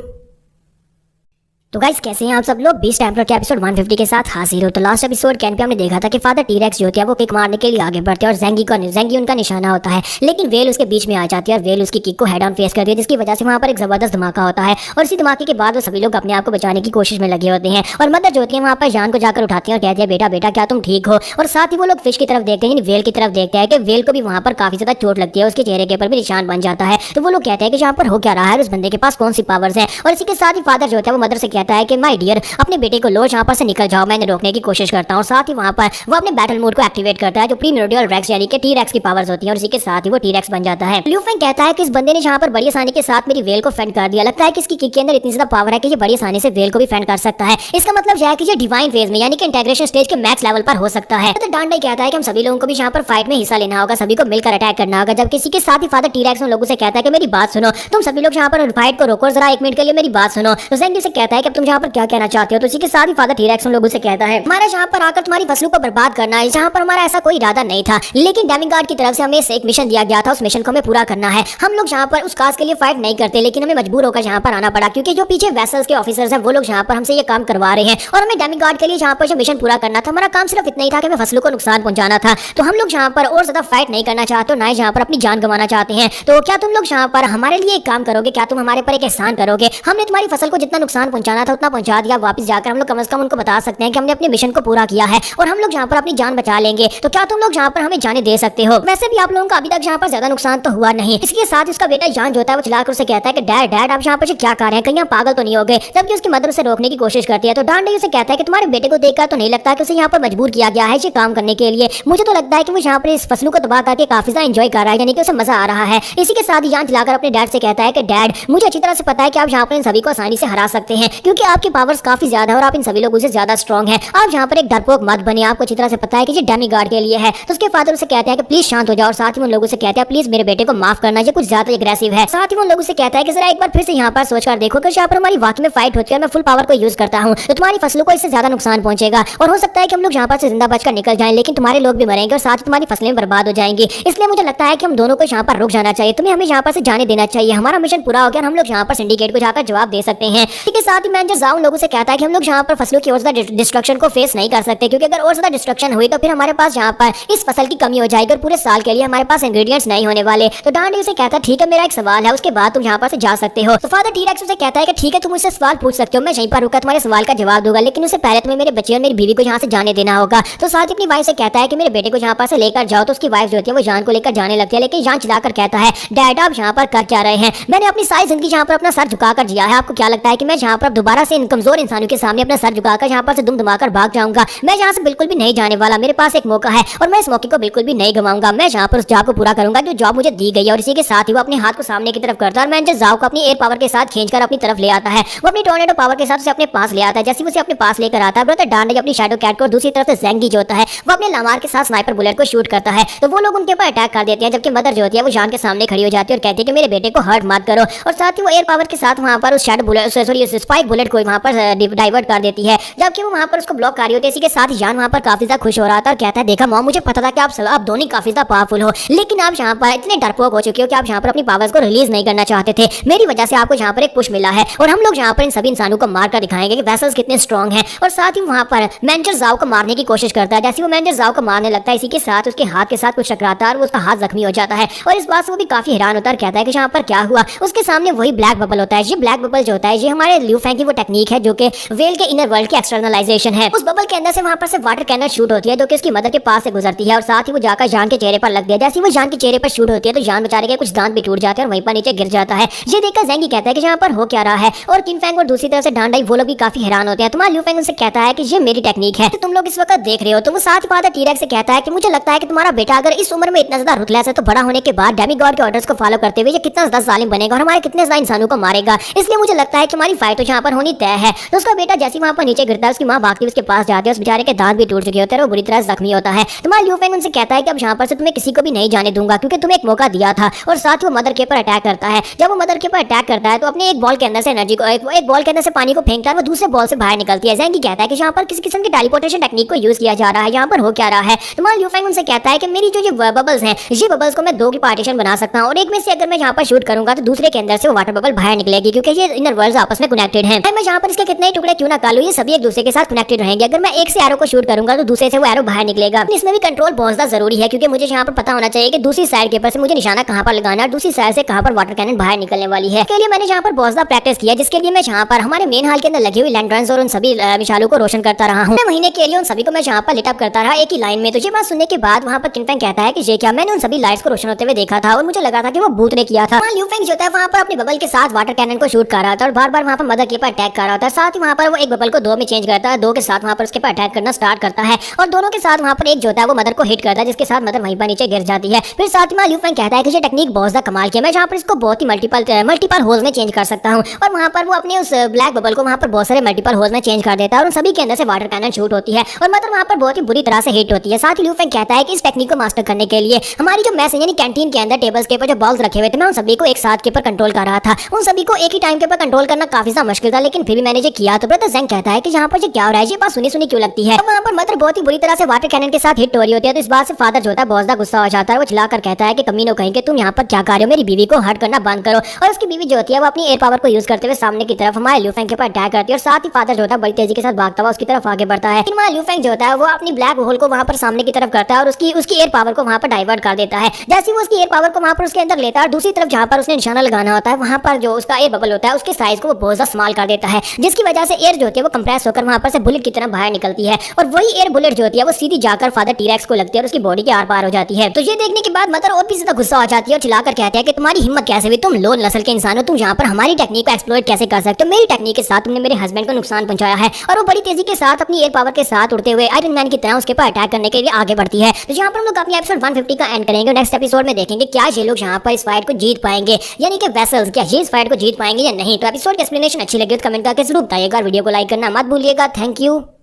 तो गाइस कैसे हैं आप सब लोग, बीस्ट टेम्पलर के एपिसोड 150 के साथ हाजिर हो। तो लास्ट एपिसोड कैन पे हमने देखा था कि फादर टी-रेक्स जो होती है वो किक मारने के लिए आगे बढ़ते हैं और ज़ेंगी उनका निशाना होता है, लेकिन वेल उसके बीच में आ जाती है और वेल उसकी किक को हेड ऑन फेस करती है, जिसकी वजह से वहाँ पर एक जबरदस्त धमाका होता है। और इसी धमाके के बाद वो सभी लोग अपने आप को बचाने की कोशिश में लगे होते हैं और मदर जो होती है वहाँ पर जान को जाकर उठाती है और कहती है बेटा क्या तुम ठीक हो। और साथ ही वो लोग फिश की तरफ देखते हैं, वेल की तरफ देखते हैं कि वेल को भी वहाँ पर काफी ज्यादा चोट लगती है, उसके चेहरे के ऊपर भी निशान बन जाता है। तो वो लोग कहते हैं कि यहाँ पर हो क्या रहा है, उस बंदे के पास कौन सी पावर्स है। और इसी के साथ ही फादर जो होता है वो मदर से कहता है कि माय डियर अपने बेटे को लो, यहाँ पर से निकल जाओ, मैंने रोकने की कोशिश करता हूँ। साथ ही वहाँ पर वो अपने बैटल मोड को एक्टिवेट करता है जो प्रीमोर्डियल रेक्स यानी कि टी-रेक्स की पावर्स होती है, और इसी के साथ ही वो टी-रेक्स बन जाता है। लिू फेंग कहता है कि इस बंदे ने यहाँ पर बड़ी आसानी के साथ मेरी वेल को फेंड कर दिया। लगता है कि इसकी किक के अंदर इतनी ज्यादा पावर है कि ये बड़ी आसानी से वेल को भी फेंड कर सकता है। इसका मतलब यह है कि ये डिवाइन फेज में यानी कि इंटीग्रेशन स्टेज के मैक्स लेवल पर हो सकता है। तो डांडाई कहता है कि हम सभी लोगों को भी यहाँ पर फाइट में हिस्सा लेना होगा, सभी को मिलकर अटैक करना होगा। जब किसी के साथ ही फादर टी-रेक्स उन लोगों से कहता है कि मेरी बात सुनो, तुम सभी लोग यहाँ पर फाइट को रोको, जरा 1 मिनट के लिए मेरी बात सुनो। तो ज़ेंगी से कहता है कि तुम यहाँ पर क्या कहना चाहते हो। तो इसी के साथ ही फादर टी-रेक्स उन लोगों से कहता है हमारा यहाँ पर आकर तुम्हारी फसलों को बर्बाद करना है, जहाँ पर हमारा ऐसा कोई इरादा नहीं था, लेकिन डेमिगार्ड की तरफ से हमें एक मिशन दिया गया था, उस मिशन को हमें पूरा करना है। हम लोग यहाँ पर उस काज के लिए फाइट नहीं करते, लेकिन हमें मजबूर होकर यहाँ पर आना पड़ा, क्योंकि जो पीछे वेसल्स के ऑफिसर्स हैं वो लोग यहाँ पर हमसे ये काम करवा रहे हैं, और हमें डेमिगार्ड के लिए यहाँ पर जो मिशन पूरा करना था, हमारा काम सिर्फ इतना ही था कि हमें फसलों को नुकसान पहुंचाना था। तो हम लोग यहाँ पर और ज्यादा फाइट नहीं करना चाहते, ना यहाँ पर अपनी जान गंवाना चाहते हैं। तो क्या तुम लोग यहाँ पर हमारे लिए एक काम करोगे, क्या तुम हमारे पर एक एहसान करोगे? हमने तुम्हारी फसल को जितना नुकसान पहुंचाना था उतना पहुंचा दिया, वापस जाकर हम लोग कम से कम उनको बता सकते हैं कि हमने अपने मिशन को पूरा किया है और हम लोग यहाँ पर अपनी जान बचा लेंगे। तो क्या तुम लोग यहाँ पर हमें जाने दे सकते हो? वैसे भी आप लोगों का अभी तक यहाँ पर ज्यादा नुकसान तो हुआ नहीं। इसके साथ उसका बेटा जान जो होता है वो चिल्लाकर उसे कहता है कि डैड डैड आप यहाँ पर क्या कर रहे हैं, कहीं पागल तो नहीं हो गए? जबकि उसकी मदर उसे रोकने की कोशिश करती है। तो डांडे उसे कहता है कि तुम्हारे बेटे को देखकर तो नहीं लगता कि उसे यहाँ पर मजबूर किया गया है ये काम करने के लिए। मुझे तो लगता है कि वो यहाँ पर इस फसलों को तबाह करके काफी ज्यादा एंजॉय कर रहा है, यानी कि उसे मजा आ रहा है। इसी के साथ ही जान चिल्लाकर अपने डैड से कहता है कि डैड मुझे अच्छी तरह से पता है कि आप यहाँ पर इन सभी को आसानी से हरा सकते हैं, क्योंकि आपकी पावर्स काफी ज्यादा है और आप इन सभी लोगों से ज्यादा स्ट्रॉन्ग हैं। आप यहाँ पर एक डरपोक मत बने, आपको अच्छी तरह से पता है कि ये डेमिगार्ड के लिए है। तो उसके फादर उसे कहते हैं कि प्लीज शांत हो जाओ, और साथ ही उन लोगों से कहते हैं प्लीज मेरे बेटे को माफ करना, ये कुछ ज्यादा एग्रेसिव है। साथ ही उन लोगों से कहता है कि जरा एक बार फिर से यहाँ पर सोचकर देखो कि यहाँ पर हमारी वाकई में फाइट होती है, मैं फुल पावर को यूज करता हूँ तो तुम्हारी फसलों को इससे ज्यादा नुकसान पहुंचेगा, और हो सकता है कि हम लोग यहाँ पर से जिंदा बचकर निकल जाएं, लेकिन तुम्हारे लोग भी मरेंगे और साथ ही तुम्हारी फसलें बर्बाद हो जाएंगी। इसलिए मुझे लगता है कि हम दोनों को यहाँ पर रुक जाना चाहिए, तुम्हें हमें यहाँ पर से जाने देना चाहिए। हमारा मिशन पूरा हो गया, हम लोग यहाँ पर सिंडिकेट को जाकर जवाब दे सकते हैं। इसके साथ ही मैनेजर जाओ उन लोगों से कहता है कि हम लोग यहाँ पर फसलों की और ज्यादा डिस्ट्रक्शन को फेस नहीं कर सकते, क्योंकि अगर और ज्यादा डिस्ट्रक्शन हुई तो फिर हमारे पास यहाँ पर इस फसल की कमी हो जाएगी और पूरे साल के लिए हमारे पास इंग्रेडिएंट्स नहीं होने वाले। तो डांडी उसे कहता है ठीक है मेरा एक सवाल है, उसके बाद तुम यहाँ पर से जा सकते हो। तो फादर टी-रेक्स उसे कहता है कि ठीक है तुम मुझसे सवाल पूछ सकते हो, मैं यहीं पर रुका तुम्हारे सवाल का जवाब दूंगा, लेकिन उससे पहले तुम्हें मेरे बच्चे और मेरी बीवी को यहाँ से जाने देना होगा। तो साथ ही अपनी वाइफ से कहता है कि मेरे बेटे को यहाँ पर से लेकर जाओ। तो उसकी वाइफ जो होती है वो जान को लेकर जाने लगती है, लेकिन जान चिल्लाकर कहता है डैड आप यहाँ पर कर क्या रहे हैं? मैंने अपनी सारी जिंदगी यहाँ पर अपना सर झुकाकर जिया है, आपको क्या लगता है कि मैं यहाँ पर दोबारा से इन कमजोर इंसानों के सामने अपना सर झुकाकर यहाँ पर से दुम दमाकर भाग जाऊंगा? मैं यहाँ से बिल्कुल भी नहीं जाने वाला, मेरे पास एक मौका है और मैं इस मौके को बिल्कुल भी नहीं गवाऊंगा। मैं यहाँ पर उस जॉब को पूरा करूंगा जो जॉब मुझे दी गई है। और इसी के साथ ही वो अपने हाथ को सामने की तरफ करता है और मैनेजर जाओ को अपनी एयर पावर के साथ खींचकर अपनी तरफ ले आता है। वो अपनी टोर्नेडो पावर के साथ उसे अपने पास ले आता है। जैसे उसे अपने पास लेकर आता है ब्रदर डांडे अपनी शैडो कैट को, दूसरी तरफ से ज़ेंगी जो होता है वो अपने लामार के साथ स्नाइपर बुलेट को शूट करता है। तो वो लोग उनके ऊपर अटैक कर देते हैं, जबकि मदर जो होती है वो जान के सामने खड़ी हो जाती है और कहती है कि मेरे बेटे को हर्ट मत करो। और साथ ही वो एयर पावर के साथ वहाँ पर उस shadow bullet sorry spike bullet को वहाँ पर डाइवर्ट कर देती है, जबकि वो वहाँ पर उसको ब्लॉक कर रही होती है। इसी के साथ जान वहाँ पर काफी ज्यादा खुश हो रहा था और कहता है देखा मॉम मुझे पता था कि आप दोनों काफी ज्यादा पावरफुल हो, लेकिन आप यहाँ पर इतने डरपोक हो चुके हो कि आप यहाँ पर अपनी पावर्स को रिलीज नहीं करना चाहते थे। मेरी वजह से आपको यहाँ पर एक पुश मिला है और हम लोग यहाँ पर इन सभी इंसानों को मार कर दिखाएंगे कि वेसल्स कितने स्ट्रॉन्ग हैं। और साथ ही वहाँ पर मैनेजर जाओ को मारने की कोशिश करता है। जैसे वो मैनेजर जाओ को मारने लगता है, इसी के साथ उसके हाथ के साथ कुछ टकराता है और उसका हाथ जख्मी हो जाता है। और इस बात से वो भी काफी हैरान होता है और कहता है कि यहाँ पर क्या हुआ। उसके सामने वही ब्लैक बबल होता है। ये ब्लैक बबल जो होता है ये हमारे लिू फेंग की वो टेक्निक है जो कि वेल के इनर वर्ल्ड की एक्सटर्नलाइजेशन है। उस बबल के अंदर से वहाँ पर से वाटर कैनन शूट होती है जो कि उसकी मदर के पास से गुजरती है और साथ ही वो जाकर जान के चेहरे पर लगती है। जैसे वो जान के चेहरे पर शूट होती है तो जान बेचारे के कुछ दांत भी टूट जाते हैं और वहीं पर नीचे गिर जाता है। ये देखकर ज़ेंगी कहता है कि यहाँ पर हो क्या रहा है। और किन फेंग और दूसरी तरफ से डांडाई वो लोग भी काफी हैरान होते हैं। तुम्हारा लिू फेंग उनसे कहता है कि ये मेरी टेक्निक है तो तुम लोग इस वक्त देख रहे हो। तो वो साथ ही फादर टी-रेक्स से कहता है कि मुझे लगता है कि तुम्हारा बेटा अगर इस उम्र में इतना ज्यादा रुतलेस है तो बड़ा होने के बाद डेमिगॉड के ऑर्डर्स को फॉलो करते हुए ये कितना ज्यादा जालिम बनेगा और हमारे कितने ज्यादा इंसानों को मारेगा। इसलिए मुझे लगता है कि हमारी फाइट तो यहाँ पर होनी तय है। तो उसका बेटा जैसे वहाँ पर नीचे गिरता है उसकी माँ भागती उसके पास जाती है, उस बेचारे के दांत भी टूट चुके होते हैं और बुरी तरह जख्मी होता है। तुम्हारा लिू फेंग उनसे कहता है कि अब यहाँ पर से तुम्हें किसी को भी नहीं जाने दूंगा क्योंकि तुम्हें एक मौका दिया था। और साथ ही वो मदर के ऊपर अटैक करता है। जब वो मदर के ऊपर अटैक करता है तो अपने एक बॉल के अंदर से एनर्जी को एक बॉल के अंदर से पानी को फेंकता है, वो दूसरे बॉल से बाहर निकलती है। ज़ेंगी कहता है कि यहाँ पर किसी किस्म की टेलीपोर्टेशन टेक्निक को यूज किया जा रहा है, यहाँ पर हो क्या रहा है। तुम्हारा लिू फेंग उनसे कहता है कि मेरी जो ये बबल्स हैं ये बबल्स को मैं दो की पार्टीशन बना सकता हूँ और एक में से अगर मैं यहाँ पर शूट करूंगा तो दूसरे के अंदर से वो वाटर बबल बाहर निकलेगी क्योंकि ये इनर वर्ल्ड्स आपस में कनेक्टेड हैं। मैं यहाँ पर इसके कितने टुकड़े क्यों ना कर लूं, ये सभी एक दूसरे के साथ कनेक्टेड रहेंगे। अगर मैं एक से एरो को शूट करूंगा तो दूसरे से वो एरो बाहर निकलेगा। इसमें भी कंट्रोल बहुत ज्यादा जरूरी है क्योंकि मुझे यहाँ पर पता होना चाहिए कि दूसरी साइड के ऊपर से मुझे निशाना कहाँ पर लगाना है, दूसरी साइड से कहाँ पर वाटर कैनन बाहर निकलने वाली है। इसके लिए मैंने यहाँ पर बहुत ज्यादा प्रैक्टिस किया, जिसके लिए मैं यहाँ पर हमारे मेन हाल के अंदर लगी हुई लैंडर्स और उन सभी मिसालों को रोशन करता रहा हूँ। महीने के लिए उन सभी को मैं यहाँ पर लिटअप करता रहा एक ही लाइन में। तो ये बात सुनने के बाद वहाँ पर किन फेंग कहता है कि ये क्या, मैंने उन सभी लाइट्स को रोशन होते हुए देखा था और मुझे लगा था कि वो भूत ने किया था। लिू फेंग जो था वहाँ पर अपने बबल के साथ वाटर कैनन को शूट कर रहा था और बार बार वहाँ पर मदर के ऊपर ऊपर अटैक कर रहा होता है। साथ ही वहाँ पर वो एक बबल को 2 में चेंज करता है, 2 के साथ वहाँ पर उसके ऊपर अटैक करना स्टार्ट करता है और दोनों के साथ वहाँ पर एक जो होता है वो मदर को हिट करता है, जिसके साथ मदर वहीं पर नीचे गिर जाती है। फिर साथ ही लियू फैंग कहता है कि ये टेक्निक बहुत ज्यादा कमाल की है, मैं जहाँ पर इसको बहुत ही मल्टीपल होल्स में चेंज कर सकता हूँ। और वहाँ पर वो अपने उस ब्लैक बबल को वहाँ पर बहुत सारे मल्टीपल होल्स में चेंज कर देता है और उन सभी के अंदर से वाटर कैनन शूट होती है और मदर वहाँ पर बहुत ही बुरी तरह से हिट होती है। साथ ही लियू फैंग कहता है कि इस टेक्निक को मास्टर करने के लिए हमारी जो मैस यानी कैंटीन के अंदर टेबल्स के ऊपर जो बॉल्स रखे हुए थे, मैं उन सभी को एक साथ के ऊपर कंट्रोल कर रहा था। उन सभी को एक ही टाइम के ऊपर कंट्रोल करना काफी सा मुश्किल था, लेकिन फिर भी मैंने जो किया। तो ब्रदर ज़ेंग कहता है कि यहाँ पर जो क्या हो रहा है, ये बात सुनी सुनी क्यों लगती है। वहाँ पर मदर बहुत ही बुरी तरह से वाटर कैनन के साथ हिट हो रही होती है, तो इस बात से फादर जो होता है बहुत ज्यादा गुस्सा हो जाता है। वो चिल्लाकर कहता है कि कमीनो कहीं कि तुम यहाँ पर क्या कर रहे हो, मेरी बीवी को हर्ट करना बंद करो। और उसकी बीवी जो होती है वो अपनी एयर पावर को यूज करते हुए सामने की तरफ हमारे लियू फैंग के ऊपर अटैक करती है और साथ ही फादर जो होता है बड़ी तेजी के साथ भागता हुआ उसकी तरफ आगे बढ़ता है। हमारा लियू फैंग जो होता है वो अपनी ब्लैक होल को वहाँ पर सामने की तरफ करता है और उसकी एयर पावर को वहाँ पर डाइवर्ट कर देता है। जैसे वो उसकी एयर पावर को वहाँ पर उसके अंदर लेता है और दूसरी तरफ जहाँ पर उसने निशाना लगाना होता है वहाँ पर जो उसका एयर बबल होता है उसके साइज को वो बहुत ज्यादा स्मॉल कर देता है, जिसकी वजह से एयर जो होती है वो कंप्रेस होकर वहाँ पर से बुलेट की तरह बाहर निकलती है और वही एयर बुलेट जो होती है वो सीधी जाकर फादर टी-रेक्स को लगती है और उसकी बॉडी के आर पार हो जाती है। तो ये देखने के बाद मदर और भी ज्यादा गुस्सा हो जाती है और चिल्लाकर कहते हैं कि तुम्हारी हिम्मत कैसे हुई, तुम लोन नस्ल के इंसान हो, तुम यहाँ पर हमारी टेक्निक को एक्सप्लॉइट कैसे कर सकते हो, मेरी टेक्निक के साथ तुमने मेरे हस्बैंड को नुकसान पहुंचाया है। और वो बड़ी तेजी के साथ अपनी एयर पावर के साथ उड़ते हुए आयरन मैन की तरह उसके पर अटैक करने के लिए आगे बढ़ती है। तो यहाँ पर हम लोग अपनी एपिसोड 150 का एंड करेंगे। नेक्स्ट एपिसोड में देखेंगे क्या ये लोग यहाँ पर इस फाइट को जीत पाएंगे, यानी कि वेसल्स क्या ये इस फाइट को जीत पाएंगे या नहीं। तो एपिसोड की एक्सप्लेनेशन अच्छी लगी तो कमेंट करके जरूर बताइएगा, वीडियो को लाइक करना मत भूलिएगा। Thank you.